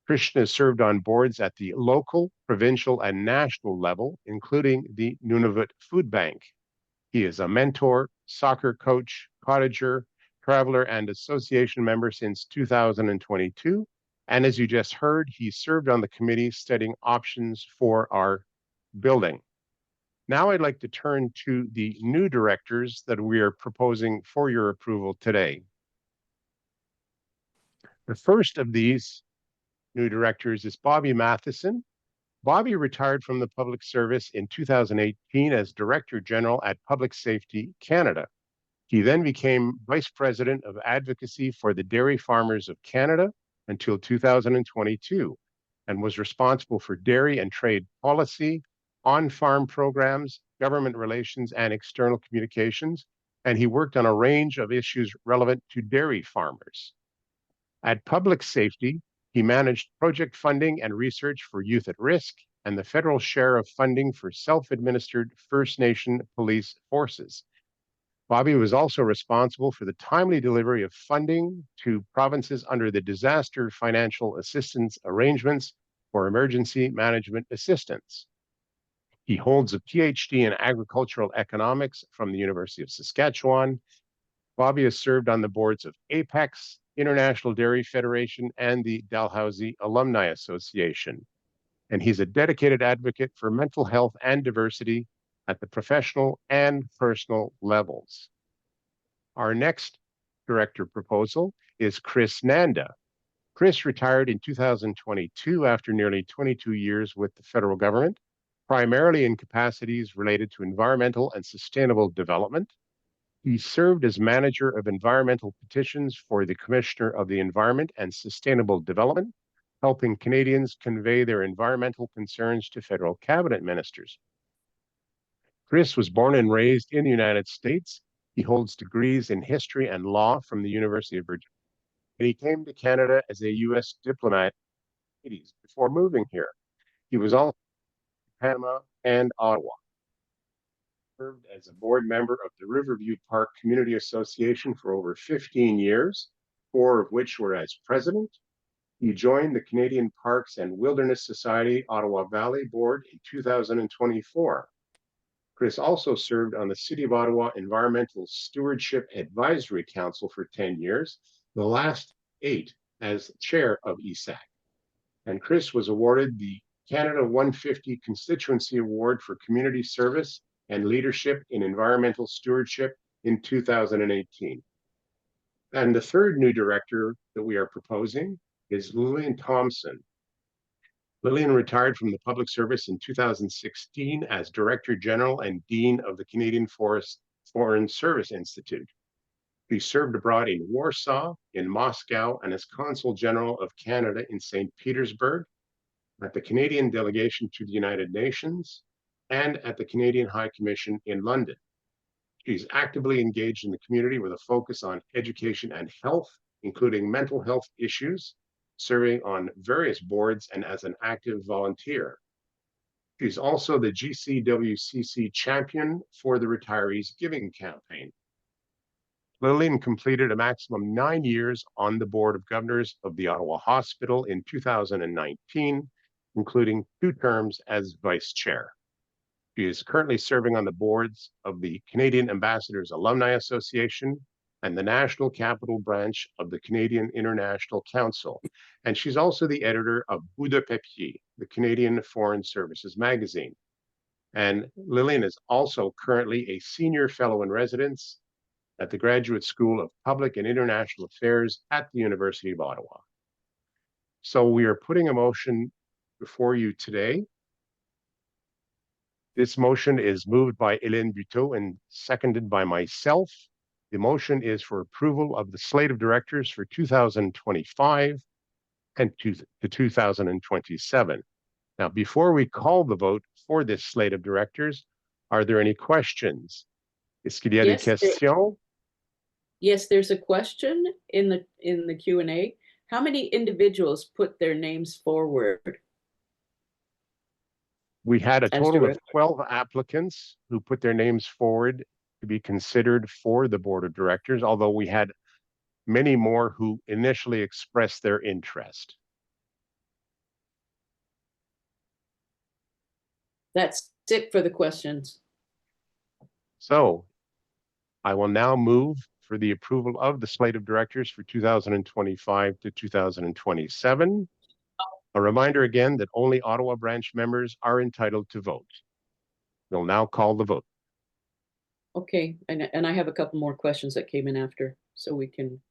Christian has served on boards at the local, provincial, and national level, including the Nunavut Food Bank. He is a mentor, soccer coach, cottager, traveler, and association member since 2022. And as you just heard, he served on the committee studying options for our building. Now I'd like to turn to the new directors that we are proposing for your approval today. The first of these new directors is Bobby Matheson. Bobby retired from the public service in 2018 as Director General at Public Safety Canada. He then became Vice President of Advocacy for the Dairy Farmers of Canada until 2022 and was responsible for dairy and trade policy, on-farm programs, government relations, and external communications, and he worked on a range of issues relevant to dairy farmers. At Public Safety, he managed project funding and research for youth at risk and the federal share of funding for self-administered First Nation police forces. Bobby was also responsible for the timely delivery of funding to provinces under the Disaster Financial Assistance Arrangements for Emergency Management Assistance. He holds a PhD in agricultural economics from the University of Saskatchewan. Bobby has served on the boards of APEX, International Dairy Federation, and the Dalhousie Alumni Association. And he's a dedicated advocate for mental health and diversity at the professional and personal levels. Our next director proposal is Chris Nanda. Chris retired in 2022 after nearly 22 years with the federal government, primarily in capacities related to environmental and sustainable development. He served as manager of environmental petitions for the Commissioner of the Environment and Sustainable Development, helping Canadians convey their environmental concerns to federal cabinet ministers. Chris was born and raised in the United States. He holds degrees in history and law from the University of Virginia. And he came to Canada as a U.S. diplomat in the 80s before moving here. He was also in Panama and Ottawa. Served as a board member of the Riverview Park Community Association for over 15 years, 4 of which were as president. He joined the Canadian Parks and Wilderness Society Ottawa Valley Board in 2024. Chris also served on the City of Ottawa Environmental Stewardship Advisory Council for 10 years, the last 8 as chair of ESAC. And Chris was awarded the Canada 150 Constituency Award for Community Service and Leadership in Environmental Stewardship in 2018. And the third new director that we are proposing is Lillian Thompson. Lillian retired from the public service in 2016 as Director General and Dean of the Canadian Foreign Service Institute. He served abroad in Warsaw, in Moscow, and as Consul General of Canada in St. Petersburg, at the Canadian delegation to the United Nations, and at the Canadian High Commission in London. She's actively engaged in the community with a focus on education and health, including mental health issues, serving on various boards and as an active volunteer. She's also the GCWCC champion for the Retirees Giving Campaign. Lillian completed a maximum 9 years on the Board of Governors of the Ottawa Hospital in 2019, including 2 terms as Vice Chair. She is currently serving on the boards of the Canadian Ambassadors Alumni Association and the National Capital Branch of the Canadian International Council. And she's also the editor of Bout de Papier, the Canadian Foreign Services magazine. And Lillian is also currently a senior fellow in residence at the Graduate School of Public and International Affairs at the University of Ottawa. So we are putting a motion before you today. This motion is moved by Hélène Buteau and seconded by myself. The motion is for approval of the slate of directors for 2025 and to 2027. Now, before we call the vote for this slate of directors, are there any questions? Est-ce qu'il y a des questions? Yes, there's a question in the Q&A. How many individuals put their names forward? We had a total of 12 applicants who put their names forward to be considered for the board of directors, although we had many more who initially expressed their interest. That's it for the questions. So I will now move for the approval of the slate of directors for 2025 to 2027. A reminder again that only Ottawa Branch members are entitled to vote. We'll now call the vote. Okay, and I have a couple more questions that came in after, so we can.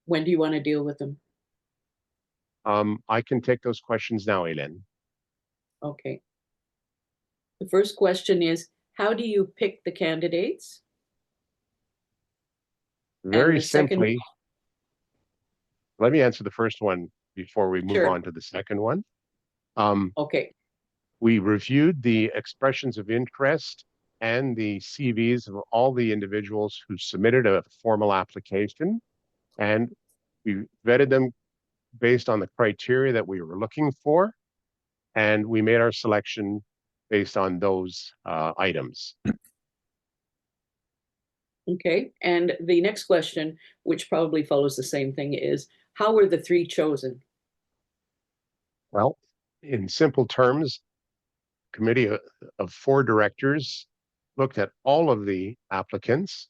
When do you want to deal with them? I can take those questions now, Hélène. Okay. The first question is, how do you pick the candidates? Very simply, let me answer the first one before we move on to the second one. Okay. We reviewed the expressions of interest and the CVs of all the individuals who submitted a formal application, and we vetted them based on the criteria that we were looking for, and we made our selection based on those items. Okay, and the next question, which probably follows the same thing, is how were the 3 chosen? Well, in simple terms, a committee of 4 directors looked at all of the applicants,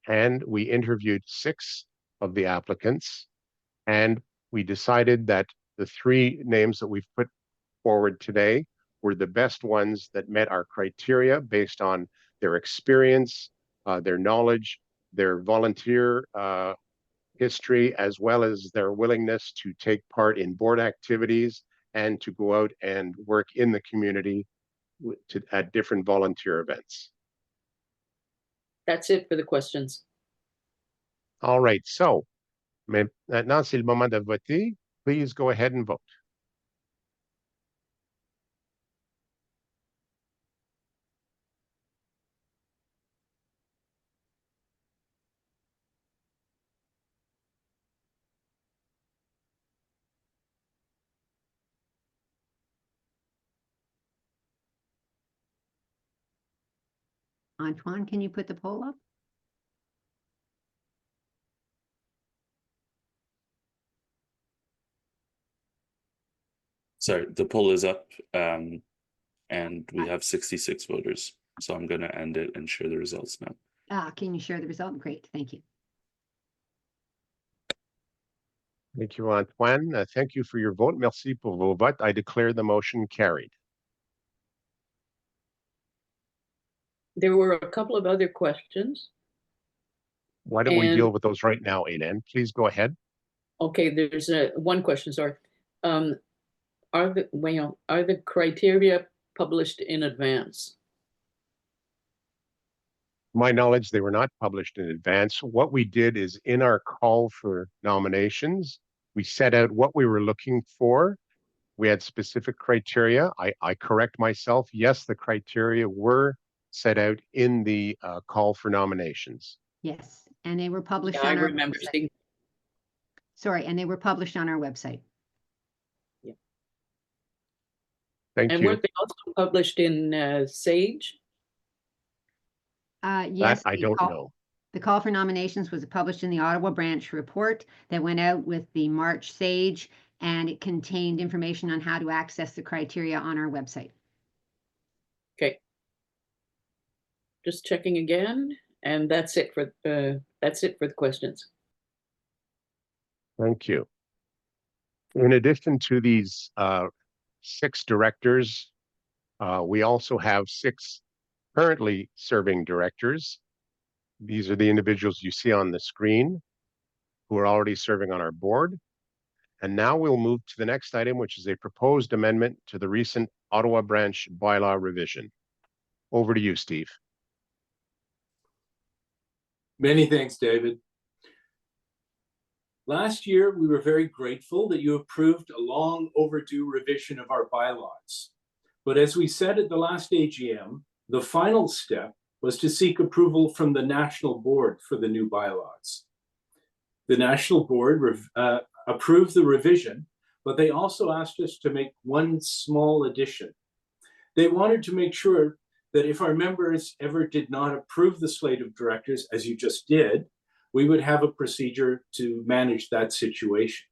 and we interviewed 6 of the applicants, and we decided that the 3 names that we've put forward today were the best ones that met our criteria based on their experience, their knowledge, their volunteer history, as well as their willingness to take part in board activities and to go out and work in the community at different volunteer events. That's it for the questions. All right, so maintenant c'est le moment de voter. Please go ahead and vote. Antoine, can you put the poll up? Sorry, the poll is up, and we have 66 voters. So I'm going to end it and share the results now. Can you share the result? Great, thank you. Thank you, Antoine. Thank you for your vote. Merci pour vos votes. I declare the motion carried. There were a couple of other questions. Why don't we deal with those right now, Hélène? Please go ahead. Okay, there's one question, sorry. Are the criteria published in advance? my knowledge, they were not published in advance. What we did is in our call for nominations, we set out what we were looking for. We had specific criteria. I correct myself. Yes, the criteria were set out in the call for nominations. Yes, and they were published Yeah, I on our remember website. seeing. Sorry, and they were published on our website. Thank And you. weren't they also published in Sage? Yes, That I don't know. the call for nominations was published in the Ottawa Branch report that went out with the March Sage, and it contained information on how to access the criteria on our website. Okay. Just checking again, and that's it for the questions. Thank you. In addition to these 6 directors, we also have 6 currently serving directors. These are the individuals you see on the screen who are already serving on our board. And now we'll move to the next item, which is a proposed amendment to the recent Ottawa Branch bylaw revision. Over to you, Steve. Many thanks, David. Last year, we were very grateful that you approved a long overdue revision of our bylaws. But as we said at the last AGM, the final step was to seek approval from the National Board for the new bylaws. The National Board approved the revision, but they also asked us to make one small addition. They wanted to make sure that if our members ever did not approve the slate of directors, as you just did, we would have a procedure to manage that situation.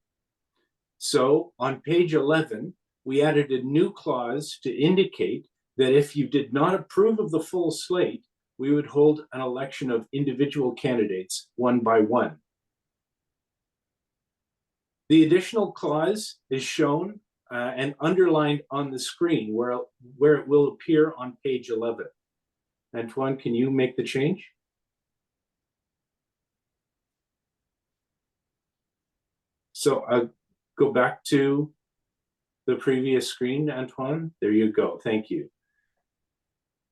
So on page 11, we added a new clause to indicate that if you did not approve of the full slate, we would hold an election of individual candidates one by one. The additional clause is shown and underlined on the screen where it will appear on page 11. Antoine, can you make the change? So I'll go back to the previous screen, Antoine. There you go. Thank you.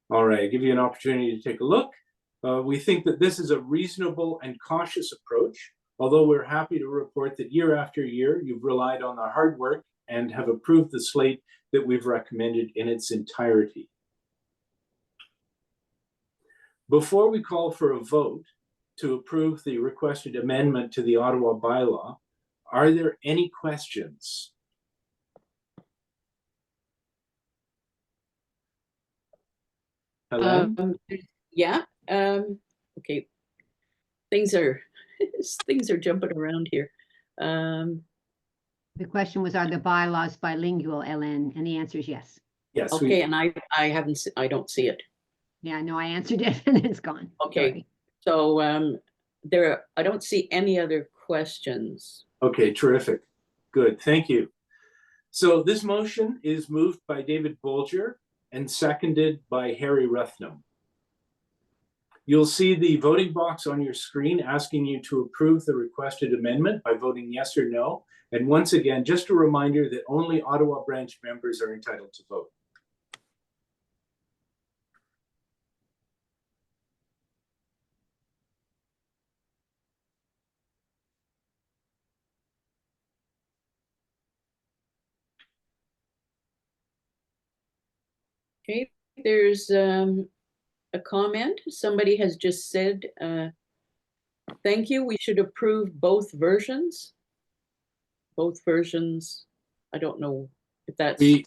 All right, I'll give you an opportunity to take a look. We think that this is a reasonable and cautious approach, although we're happy to report that year after year, you've relied on our hard work and have approved the slate that we've recommended in its entirety. Before we call for a vote to approve the requested amendment to the Ottawa bylaw, are there any questions? Helen? Yeah. Okay. Things are jumping around here. The question was, are the bylaws bilingual, Ellen? And the answer is yes. Yes. Okay, and I don't see it. Yeah, no, I answered it and it's gone. Okay. Sorry. So I don't see any other questions. Okay, terrific. Good, thank you. So this motion is moved by David Bolger and seconded by Harry Ruthnam. You'll see the voting box on your screen asking you to approve the requested amendment by voting yes or no. And once again, just a reminder that only Ottawa Branch members are entitled to vote. Okay, there's a comment. Somebody has just said, thank you, we should approve both versions. Both versions, I don't know if that's... We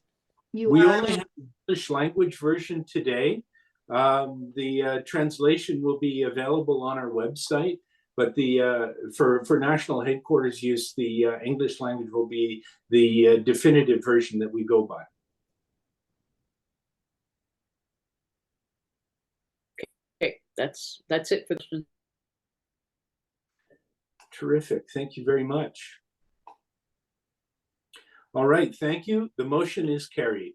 only have the English language version today. The translation will be available on our website, but for national headquarters use, the English language will be the definitive version that we go by. Okay, that's it for this. Terrific, thank you very much. All right, thank you. The motion is carried.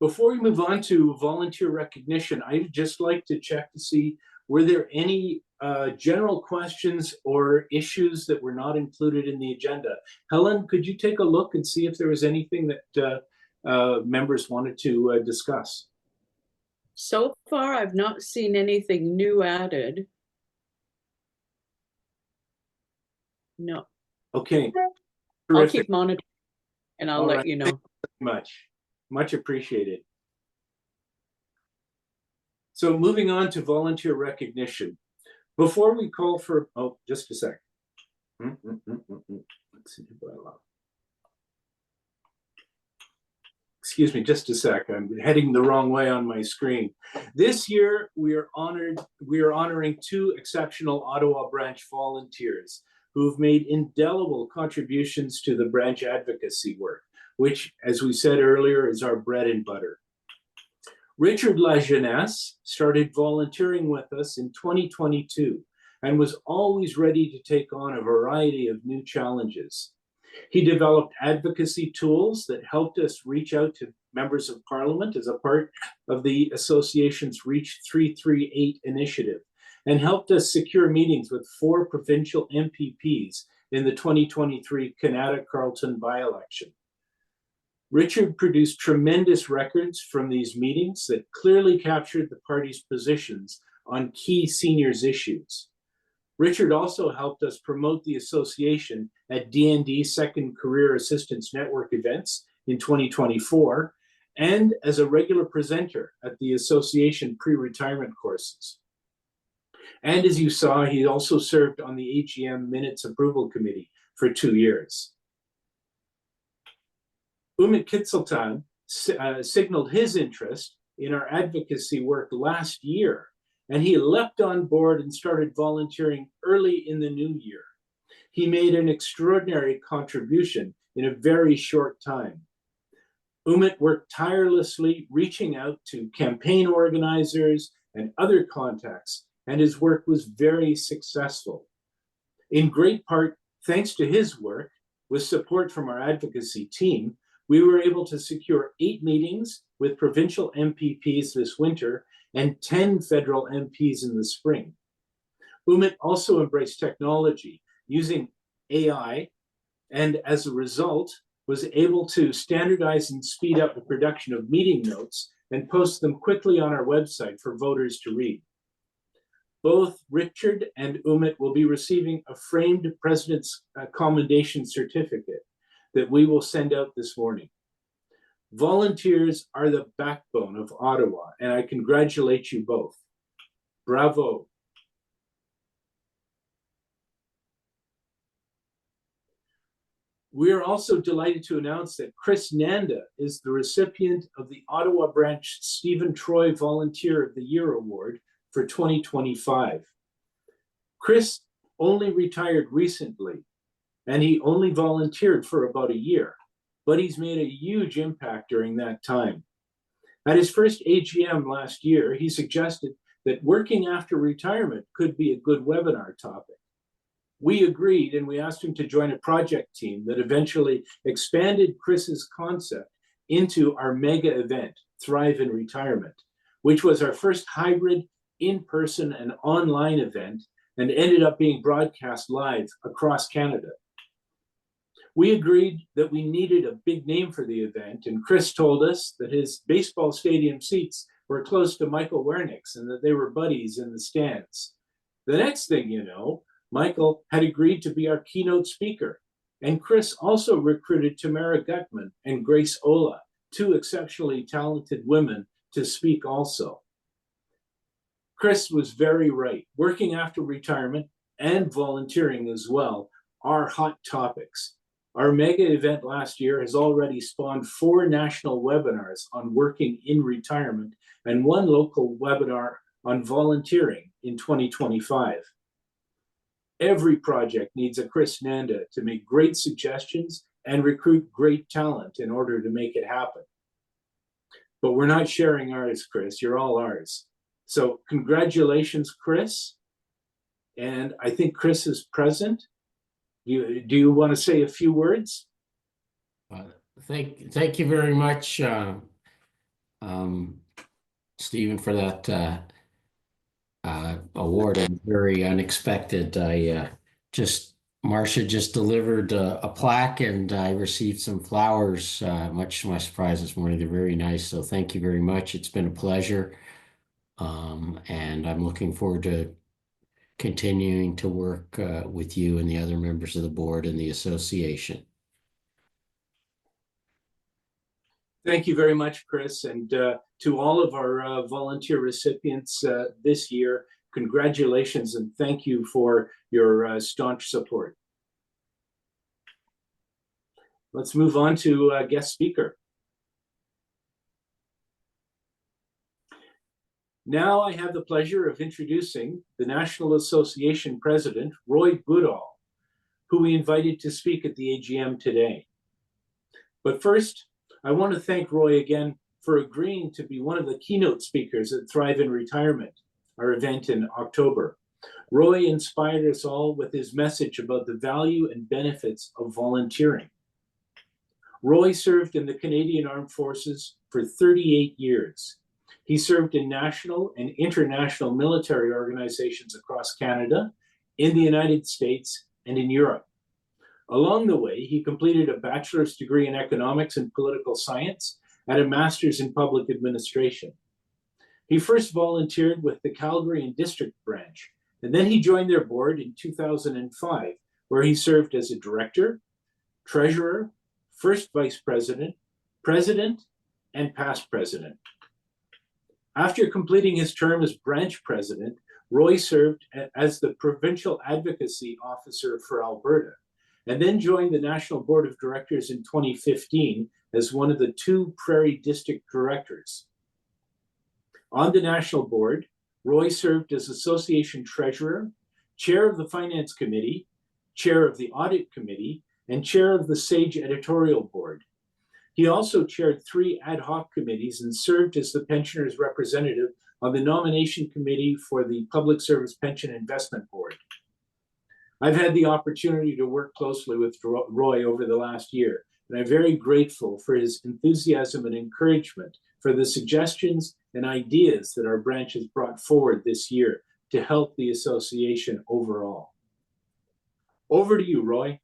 Before we move on to volunteer recognition, I'd just like to check to see, were there any general questions or issues that were not included in the agenda? Helen, could you take a look and see if there was anything that members wanted to discuss? So far, I've not seen anything new added. No, Okay, I'll terrific. keep monitoring and I'll All let right. you know. Much appreciated. So moving on to volunteer recognition. Before we call for, oh, just a sec. Let's see if I allow. Excuse me, just a sec. I'm heading the wrong way on my screen. This year, we are honoring two exceptional Ottawa Branch volunteers who've made indelible contributions to the branch advocacy work, which, as we said earlier, is our bread and butter. Richard Lajeunesse started volunteering with us in 2022 and was always ready to take on a variety of new challenges. He developed advocacy tools that helped us reach out to members of parliament as a part of the association's Reach 338 initiative, and helped us secure meetings with 4 provincial MPPs in the 2023 Canada-Carleton by-election. Richard produced tremendous records from these meetings that clearly captured the party's positions on key seniors issues. Richard also helped us promote the association at DND Second Career Assistance Network events in 2024, and as a regular presenter at the association pre-retirement courses. And as you saw, he also served on the AGM Minutes Approval Committee for 2 years. Umit Kitseltan signaled his interest in our advocacy work last year, and he leapt on board and started volunteering early in the new year. He made an extraordinary contribution in a very short time. Umit worked tirelessly, reaching out to campaign organizers and other contacts, and his work was very successful. In great part, thanks to his work, with support from our advocacy team, we were able to secure 8 meetings with provincial MPPs this winter and 10 federal MPs in the spring. Umit also embraced technology using AI, and as a result, was able to standardize and speed up the production of meeting notes and post them quickly on our website for voters to read. Both Richard and Umit will be receiving a framed President's Commendation Certificate that we will send out this morning. Volunteers are the backbone of Ottawa, and I congratulate you both. Bravo. We are also delighted to announce that Chris Nanda is the recipient of the Ottawa Branch Stephen Troy Volunteer of the Year Award for 2025. Chris only retired recently, and he only volunteered for about a year, but he's made a huge impact during that time. At his first AGM last year, he suggested that working after retirement could be a good webinar topic. We agreed, and we asked him to join a project team that eventually expanded Chris's concept into our mega event, Thrive in Retirement, which was our first hybrid in-person and online event and ended up being broadcast live across Canada. We agreed that we needed a big name for the event, and Chris told us that his baseball stadium seats were close to Michael Wernick's and that they were buddies in the stands. The next thing you know, Michael had agreed to be our keynote speaker, and Chris also recruited Tamara Gutman and Grace Ola, 2 exceptionally talented women, to speak also. Chris was very right. Working after retirement and volunteering as well are hot topics. Our mega event last year has already spawned 4 national webinars on working in retirement and 1 local webinar on volunteering in 2025. Every project needs a Chris Nanda to make great suggestions and recruit great talent in order to make it happen. But we're not sharing ours, Chris. You're all ours. So congratulations, Chris. And I think Chris is present. Do you want to say a few words? Thank you very much, Stephen, for that award. And very unexpected. Marcia just delivered a plaque, and I received some flowers, much to my surprise this morning. They're very nice. So thank you very much. It's been a pleasure. And I'm looking forward to continuing to work with you and the other members of the board and the association. Thank you very much, Chris. And to all of our volunteer recipients this year, congratulations and thank you for your staunch support. Let's move on to guest speaker. Now I have the pleasure of introducing the National Association President, Roy Goodall, who we invited to speak at the AGM today. But first, I want to thank Roy again for agreeing to be one of the keynote speakers at Thrive in Retirement, our event in October. Roy inspired us all with his message about the value and benefits of volunteering. Roy served in the Canadian Armed Forces for 38 years. He served in national and international military organizations across Canada, in the United States, and in Europe. Along the way, he completed a bachelor's degree in economics and political science and a master's in public administration. He first volunteered with the Calgary and District Branch, and then he joined their board in 2005, where he served as a director, treasurer, first vice president, president, and past president. After completing his term as branch president, Roy served as the provincial advocacy officer for Alberta, and then joined the National Board of Directors in 2015 as one of the 2 Prairie District directors. On the National Board, Roy served as Association Treasurer, Chair of the Finance Committee, Chair of the Audit Committee, and Chair of the SAGE Editorial Board. He also chaired 3 ad hoc committees and served as the pensioners' representative on the Nomination Committee for the Public Service Pension Investment Board. I've had the opportunity to work closely with Roy over the last year, and I'm very grateful for his enthusiasm and encouragement for the suggestions and ideas that our branch has brought forward this year to help the association overall. Over to you, Roy.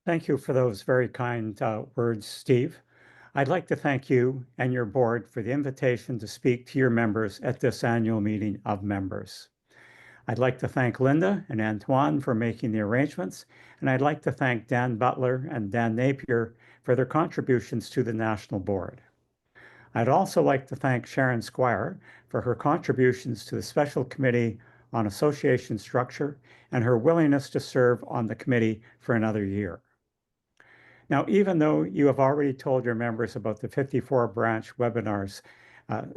Thank you for those very kind words, Steve. I'd like to thank you and your board for the invitation to speak to your members at this annual meeting of members. I'd like to thank Linda and Antoine for making the arrangements, and I'd like to thank Dan Butler and Dan Napier for their contributions to the National Board. I'd also like to thank Sharon Squire for her contributions to the Special Committee on Association Structure and her willingness to serve on the committee for another year. Now, even though you have already told your members about the 54 branch webinars,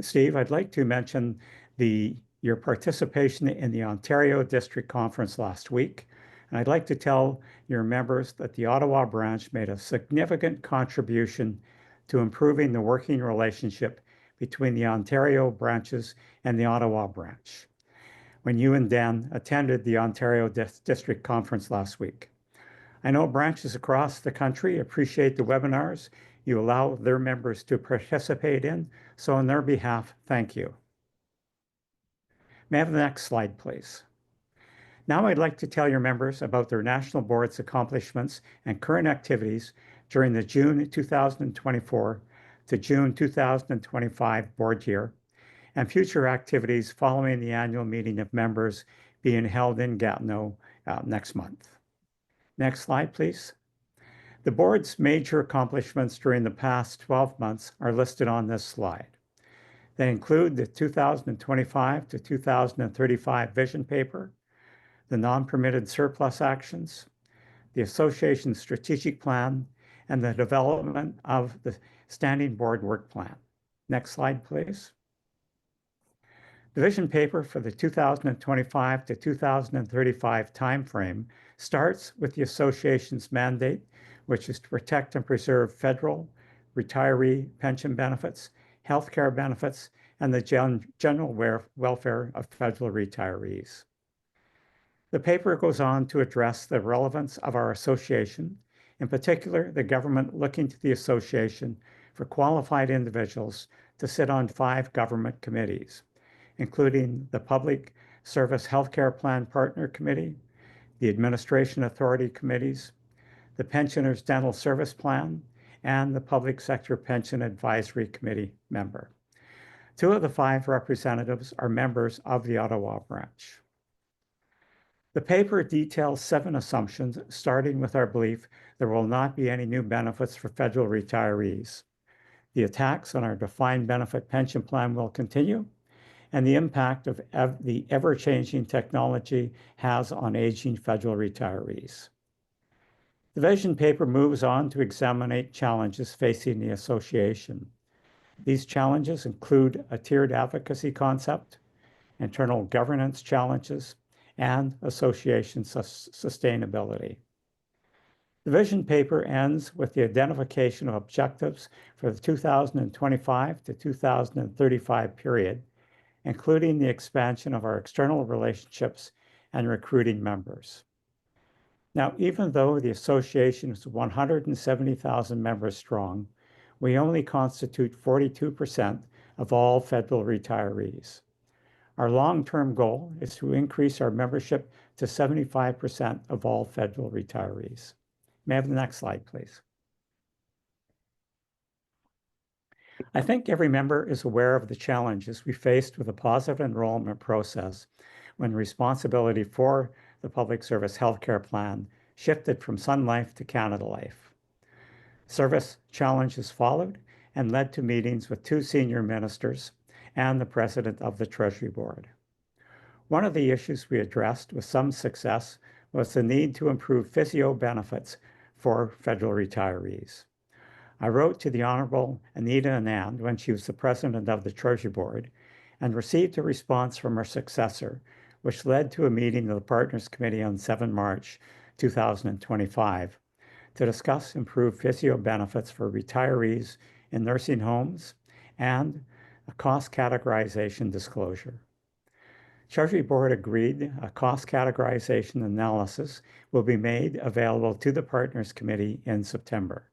Steve, I'd like to mention your participation in the Ontario District Conference last week. And I'd like to tell your members that the Ottawa branch made a significant contribution to improving the working relationship between the Ontario branches and the Ottawa branch when you and Dan attended the Ontario District Conference last week. I know branches across the country appreciate the webinars you allow their members to participate in, so on their behalf, thank you. May I have the next slide, please? Now I'd like to tell your members about their National Board's accomplishments and current activities during the June 2024 to June 2025 board year, and future activities following the annual meeting of members being held in Gatineau next month. Next slide, please. The board's major accomplishments during the past 12 months are listed on this slide. They include the 2025 to 2035 vision paper, the non-permitted surplus actions, the association's strategic plan, and the development of the standing board work plan. Next slide, please. The vision paper for the 2025 to 2035 timeframe starts with the association's mandate, which is to protect and preserve federal, retiree pension benefits, healthcare benefits, and the general welfare of federal retirees. The paper goes on to address the relevance of our association, in particular, the government looking to the association for qualified individuals to sit on 5 government committees, including the Public Service Healthcare Plan Partner Committee, the Administration Authority Committees, the Pensioners Dental Service Plan, and the Public Sector Pension Advisory Committee member. 2 of the 5 representatives are members of the Ottawa branch. The paper details 7 assumptions, starting with our belief there will not be any new benefits for federal retirees. The attacks on our defined benefit pension plan will continue, and the impact of the ever-changing technology has on aging federal retirees. The vision paper moves on to examine 8 challenges facing the association. These challenges include a tiered advocacy concept, internal governance challenges, and association sustainability. The vision paper ends with the identification of objectives for the 2025 to 2035 period, including the expansion of our external relationships and recruiting members. Now, even though the association is 170,000 members strong, we only constitute 42% of all federal retirees. Our long-term goal is to increase our membership to 75% of all federal retirees. May I have the next slide, please? I think every member is aware of the challenges we faced with the positive enrollment process when responsibility for the public service healthcare plan shifted from Sun Life to Canada Life. Service challenges followed and led to meetings with 2 senior ministers and the president of the Treasury Board. One of the issues we addressed with some success was the need to improve physio benefits for federal retirees. I wrote to the Honorable Anita Anand when she was the president of the Treasury Board and received a response from her successor, which led to a meeting of the Partners Committee on 7 March 2025 to discuss improved physio benefits for retirees in nursing homes and a cost categorization disclosure. Treasury Board agreed a cost categorization analysis will be made available to the Partners Committee in September.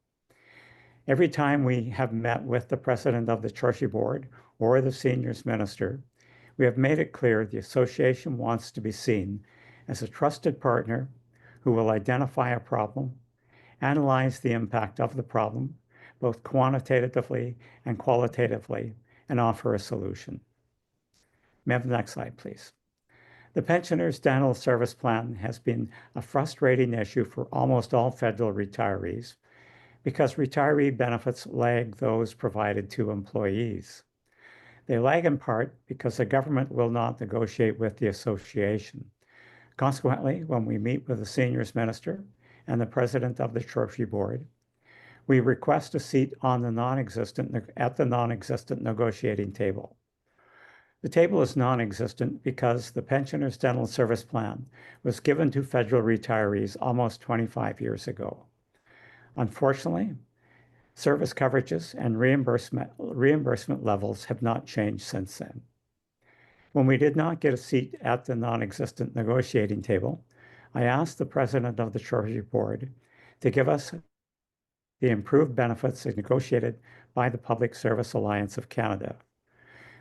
Every time we have met with the president of the Treasury Board or the seniors minister, we have made it clear the association wants to be seen as a trusted partner who will identify a problem, analyze the impact of the problem, both quantitatively and qualitatively, and offer a solution. May I have the next slide, please? The Pensioners' Dental Service Plan has been a frustrating issue for almost all federal retirees because retiree benefits lag those provided to employees. They lag in part because the government will not negotiate with the association. Consequently, when we meet with the seniors minister and the president of the Treasury Board, we request a seat on the non-existent negotiating table. The table is non-existent because the Pensioners' Dental Service Plan was given to federal retirees almost 25 years ago. Unfortunately, service coverages and reimbursement levels have not changed since then. When we did not get a seat at the non-existent negotiating table, I asked the president of the Treasury Board to give us the improved benefits negotiated by the Public Service Alliance of Canada.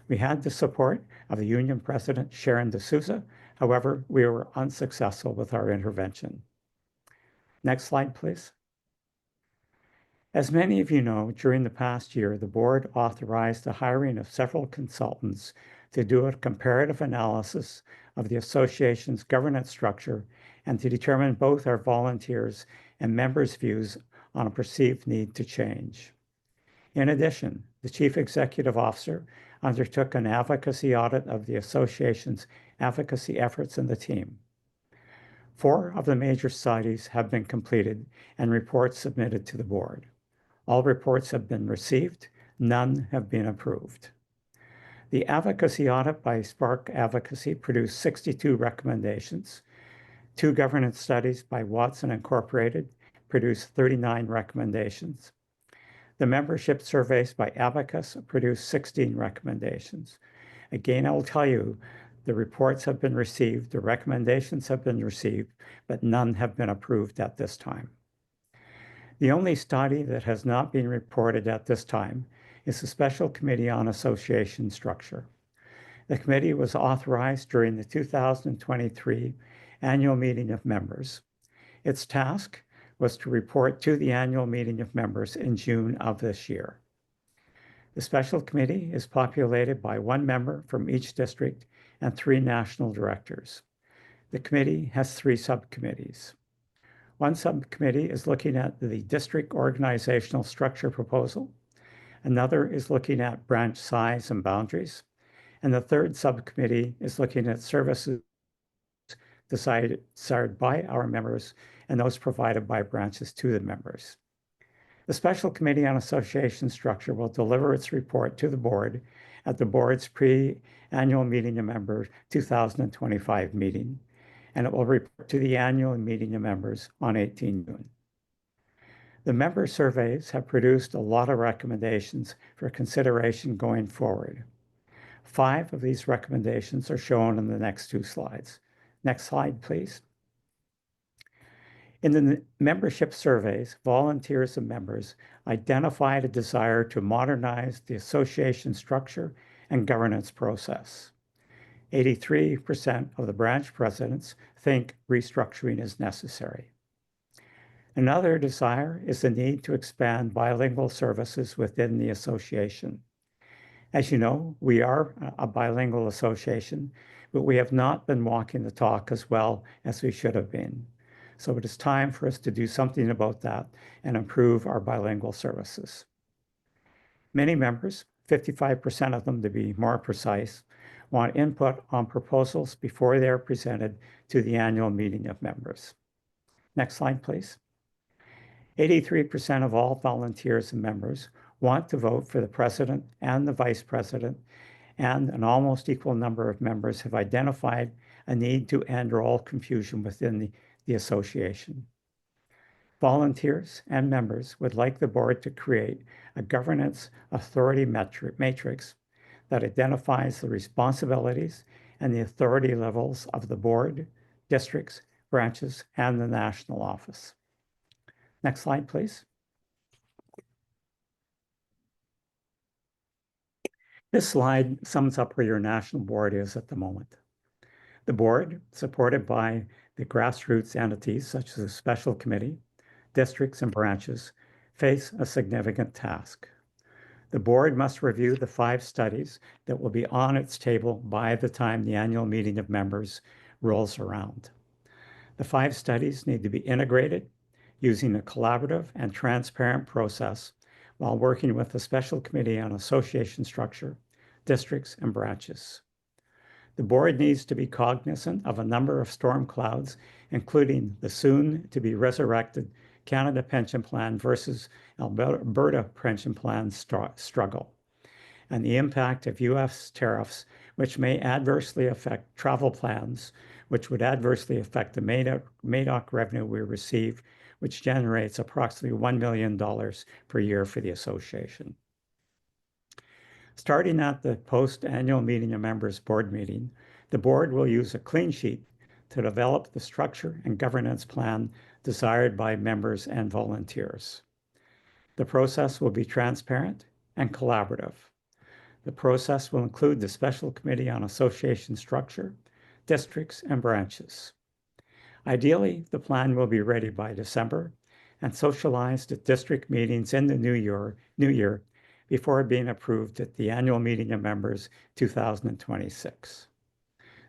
We had the support of the union president, Sharon D'Souza. However, we were unsuccessful with our intervention. Next slide, please. As many of you know, during the past year, the board authorized the hiring of several consultants to do a comparative analysis of the association's governance structure and to determine both our volunteers' and members' views on a perceived need to change. In addition, the Chief Executive Officer undertook an advocacy audit of the association's advocacy efforts and the team. 4 of the major studies have been completed and reports submitted to the board. All reports have been received, none have been approved. The advocacy audit by Spark Advocacy produced 62 recommendations. 2 governance studies by Watson Incorporated produced 39 recommendations. The membership surveys by Abacus produced 16 recommendations. Again, I will tell you, the reports have been received, the recommendations have been received, but none have been approved at this time. The only study that has not been reported at this time is the Special Committee on Association Structure. The committee was authorized during the 2023 annual meeting of members. Its task was to report to the annual meeting of members in June of this year. The special committee is populated by one member from each district and 3 national directors. The committee has 3 subcommittees. One subcommittee is looking at the district organizational structure proposal. Another is looking at branch size and boundaries. And the third subcommittee is looking at services decided by our members and those provided by branches to the members. The Special Committee on Association Structure will deliver its report to the board at the board's pre-annual meeting of members 2025 meeting, and it will report to the annual meeting of members on 18 June. The member surveys have produced a lot of recommendations for consideration going forward. 5 of these recommendations are shown in the next 2 slides. Next slide, please. In the membership surveys, volunteers and members identified a desire to modernize the association structure and governance process. 83% of the branch presidents think restructuring is necessary. Another desire is the need to expand bilingual services within the association. As you know, we are a bilingual association, but we have not been walking the talk as well as we should have been. So it is time for us to do something about that and improve our bilingual services. Many members, 55% of them to be more precise, want input on proposals before they are presented to the annual meeting of members. Next slide, please. 83% of all volunteers and members want to vote for the president and the vice president, and an almost equal number of members have identified a need to end all confusion within the association. Volunteers and members would like the board to create a governance authority matrix that identifies the responsibilities and the authority levels of the board, districts, branches, and the national office. Next slide, please. This slide sums up where your national board is at the moment. The board, supported by the grassroots entities such as the special committee, districts, and branches, face a significant task. The board must review the 5 studies that will be on its table by the time the annual meeting of members rolls around. The 5 studies need to be integrated using a collaborative and transparent process while working with the Special Committee on Association Structure, districts, and branches. The board needs to be cognizant of a number of storm clouds, including the soon-to-be resurrected Canada Pension Plan versus Alberta Pension Plan struggle, and the impact of U.S. tariffs, which may adversely affect travel plans, which would adversely affect the MADOC revenue we receive, which generates approximately $1 million per year for the association. Starting at the post-annual meeting of members board meeting, the board will use a clean sheet to develop the structure and governance plan desired by members and volunteers. The process will be transparent and collaborative. The process will include the Special Committee on Association Structure, districts, and branches. Ideally, the plan will be ready by December and socialized at district meetings in the new year before being approved at the annual meeting of members 2026.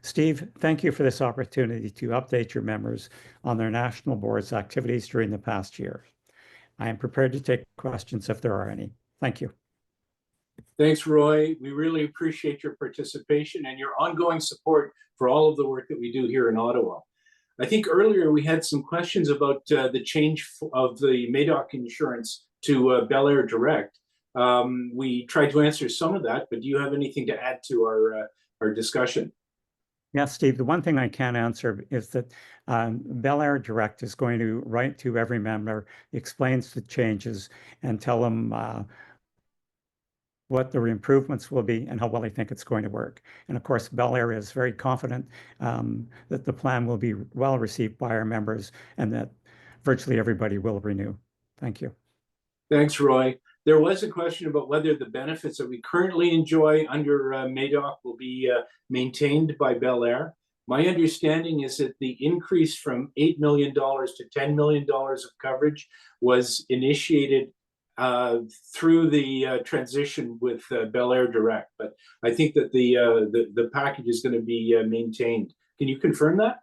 Steve, thank you for this opportunity to update your members on their national board's activities during the past year. I am prepared to take questions if there are any. Thank you. Thanks, Roy. We really appreciate your participation and your ongoing support for all of the work that we do here in Ottawa. I think earlier we had some questions about the change of the MADOC insurance to Bel Air Direct. We tried to answer some of that, but do you have anything to add to our discussion? Yes, Steve, the one thing I can answer is that Bel Air Direct is going to write to every member, explains the changes, and tell them what the improvements will be and how well they think it's going to work. And of course, Bel Air is very confident that the plan will be well received by our members and that virtually everybody will renew. Thank you. Thanks, Roy. There was a question about whether the benefits that we currently enjoy under MADOC will be maintained by Bel Air. My understanding is that the increase from $8 million to $10 million of coverage was initiated through the transition with Bel Air Direct. But I think that the package is going to be maintained. Can you confirm that?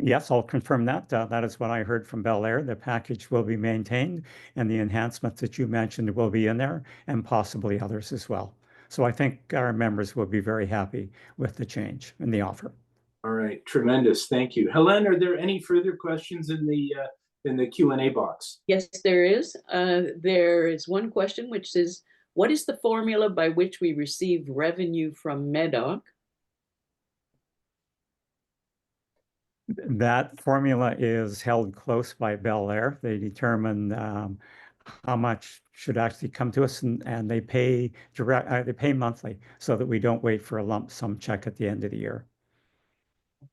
Yes, I'll confirm that. That is what I heard from Bel Air. The package will be maintained and the enhancements that you mentioned will be in there and possibly others as well. So I think our members will be very happy with the change in the offer. All right, tremendous. Thank you. Helen, are there any further questions in the Q&A box? Yes, there is. There is one question which says, what is the formula by which we receive revenue from MEDOC? That formula is held close by Bel Air. They determine how much should actually come to us, and they pay they pay monthly, so that we don't wait for a lump sum check at the end of the year.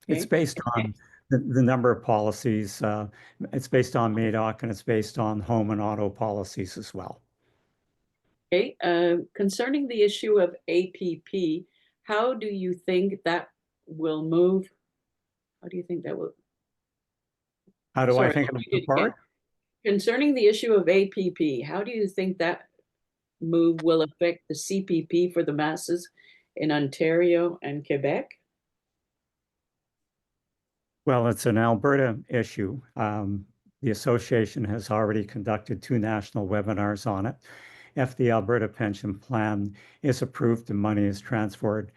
Okay. It's based on the number of policies. It's based on MEDOC, and it's based on home and auto policies as well. Okay. Concerning the issue of APP, how do you think that will move? How do you think that will? How do I Sorry, think it'll move forward? Concerning the issue of APP, how do you think that move will affect the CPP for the masses in Ontario and Quebec? Well, it's an Alberta issue. The association has already conducted 2 national webinars on it. If the Alberta pension plan is approved and money is transferred,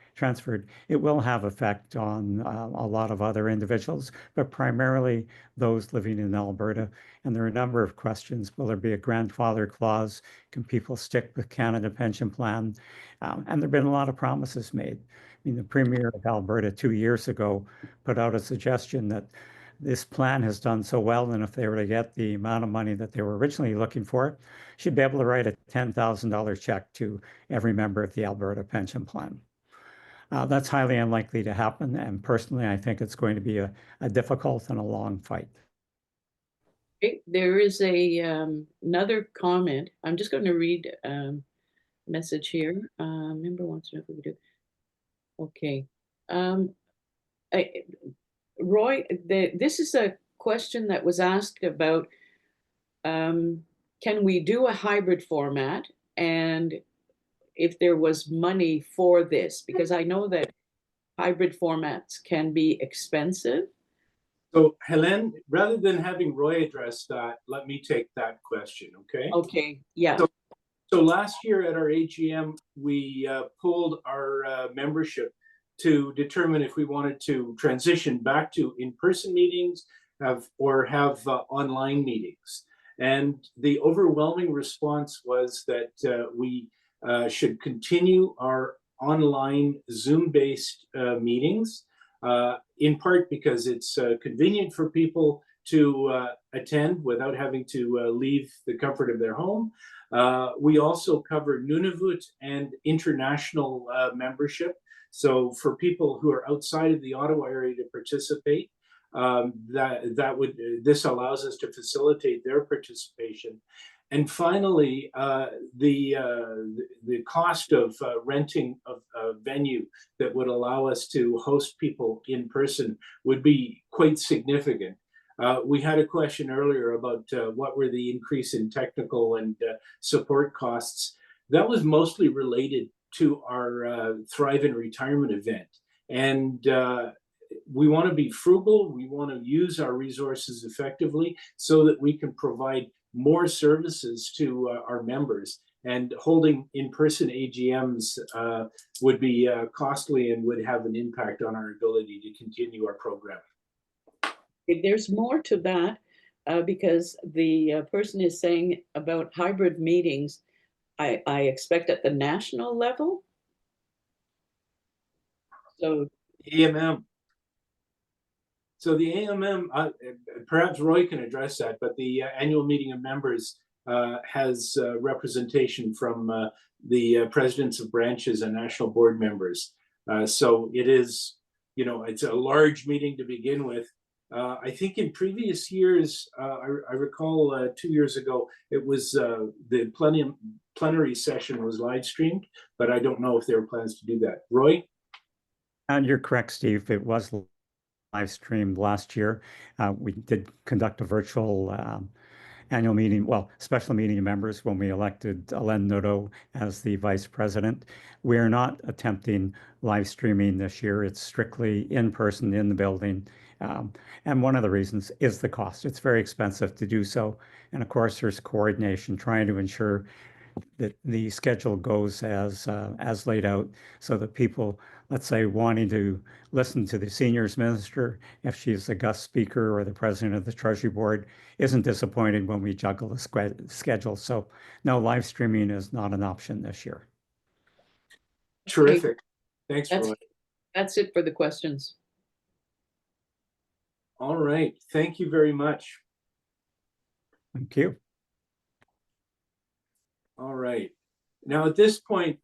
it will have effect on a lot of other individuals, but primarily those living in Alberta. And there are a number of questions. Will there be a grandfather clause? Can people stick with Canada Pension Plan? And there have been a lot of promises made. I mean, the Premier of Alberta 2 years ago put out a suggestion that this plan has done so well, and if they were to get the amount of money that they were originally looking for, she'd be able to write a $10,000 check to every member of the Alberta pension plan. That's highly unlikely to happen, and personally, I think it's going to be a difficult and a long fight. Okay. There is another comment. I'm just going to read a message here. Member wants to know if we could do. Okay. Roy, this is a question that was asked about, can we do a hybrid format, and if there was money for this? Because I know that hybrid formats can be expensive. So Helen, rather than having Roy address that, let me take that question, okay? Okay, yeah. So last year at our AGM, we polled our membership to determine if we wanted to transition back to in-person meetings or have online meetings. And the overwhelming response was that we should continue our online Zoom-based meetings, in part because it's convenient for people to attend without having to leave the comfort of their home. We also cover Nunavut and international membership. So for people who are outside of the Ottawa area to participate, this allows us to facilitate their participation. And finally, the cost of renting a venue that would allow us to host people in person would be quite significant. We had a question earlier about what were the increase in technical and support costs. That was mostly related to our Thrive in Retirement event. And we want to be frugal. We want to use our resources effectively so that we can provide more services to our members. And holding in-person AGMs would be costly and would have an impact on our ability to continue our program. There's more to that because the person is saying about hybrid meetings, I expect at the national level. So AMM. So the AMM, perhaps Roy can address that, but the annual meeting of members has representation from the presidents of branches and national board members. So it is, it's a large meeting to begin with. I think in previous years, I recall 2 years ago, it was the plenary session was live streamed, but I don't know if there are plans to do that. Roy? And you're correct, Steve. It was live streamed last year. We did conduct a virtual annual meeting, well, special meeting of members when we elected Alain Nadeau as the vice president. We're not attempting live streaming this year. It's strictly in person in the building. And one of the reasons is the cost. It's very expensive to do so. And of course, there's coordination, trying to ensure that the schedule goes as laid out, so that people, let's say, wanting to listen to the seniors minister, if she's the guest speaker or the president of the Treasury Board, isn't disappointed when we juggle the schedule. So no, live streaming is not an option this year. Terrific. Thanks, That's, Roy. that's it for the questions. All right. Thank you very much. Thank you. All right. Now, at this point,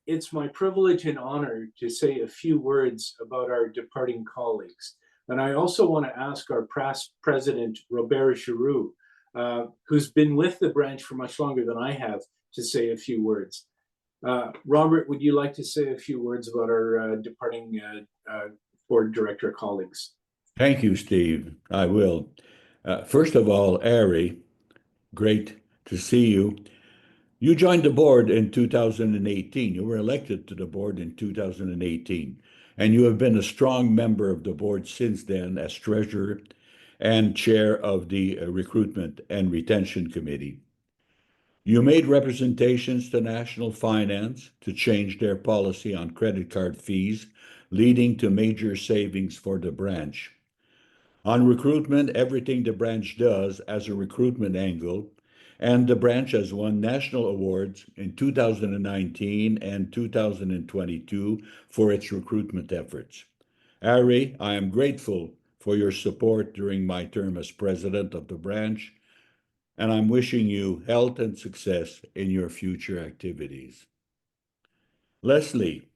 it's my privilege and honor to say a few words about our departing colleagues. And I also want to ask our past president, Robert Giroux, who's been with the branch for much longer than I have, to say a few words. Robert, would you like to say a few words about our departing board director colleagues? Thank you, Steve. I will. First of all, Ari, great to see you. You joined the board in 2018. You were elected to the board in 2018, and you have been a strong member of the board since then as treasurer and chair of the Recruitment and Retention Committee. You made representations to National Finance to change their policy on credit card fees, leading to major savings for the branch. On recruitment, everything the branch does as a recruitment angle, and the branch has won national awards in 2019 and 2022 for its recruitment efforts. Ari, I am grateful for your support during my term as president of the branch, and I'm wishing you health and success in your future activities. Leslie,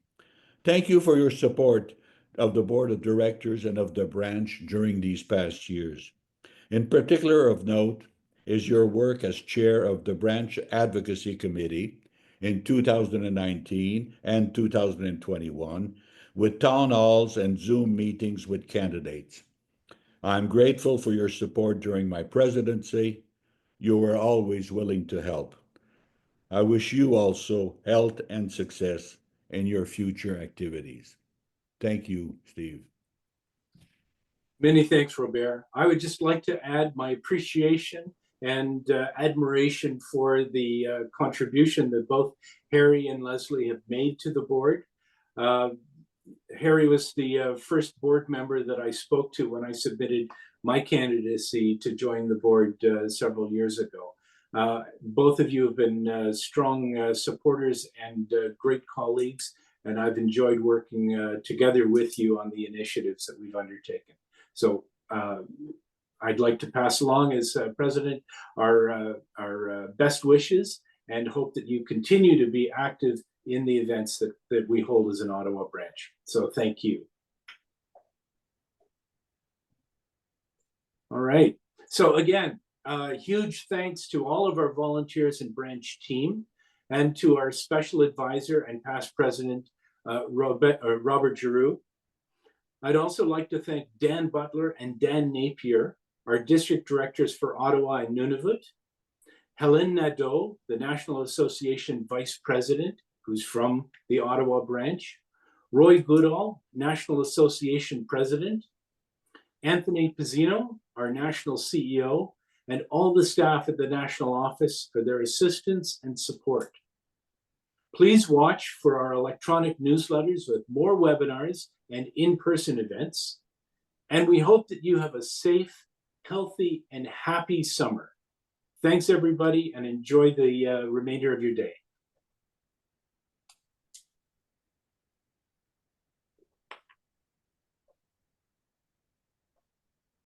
thank you for your support of the board of directors and of the branch during these past years. In particular of note is your work as chair of the Branch Advocacy Committee in 2019 and 2021, with town halls and Zoom meetings with candidates. I'm grateful for your support during my presidency. You were always willing to help. I wish you also health and success in your future activities. Thank you, Steve. Many thanks, Robert. I would just like to add my appreciation and admiration for the contribution that both Harry and Leslie have made to the board. Harry was the first board member that I spoke to when I submitted my candidacy to join the board several years ago. Both of you have been strong supporters and great colleagues, and I've enjoyed working together with you on the initiatives that we've undertaken. So I'd like to pass along as president our best wishes and hope that you continue to be active in the events that we hold as an Ottawa branch. So thank you. All right. So again, huge thanks to all of our volunteers and branch team, and to our special advisor and past president, Robert Giroux. I'd also like to thank Dan Butler and Dan Napier, our district directors for Ottawa and Nunavut, Hélène Nadeau, the National Association vice president, who's from the Ottawa branch, Roy Goodall, National Association president, Anthony Pizzino, our national CEO, and all the staff at the national office for their assistance and support. Please watch for our electronic newsletters with more webinars and in-person events. And we hope that you have a safe, healthy, and happy summer. Thanks, everybody, and enjoy the remainder of your day.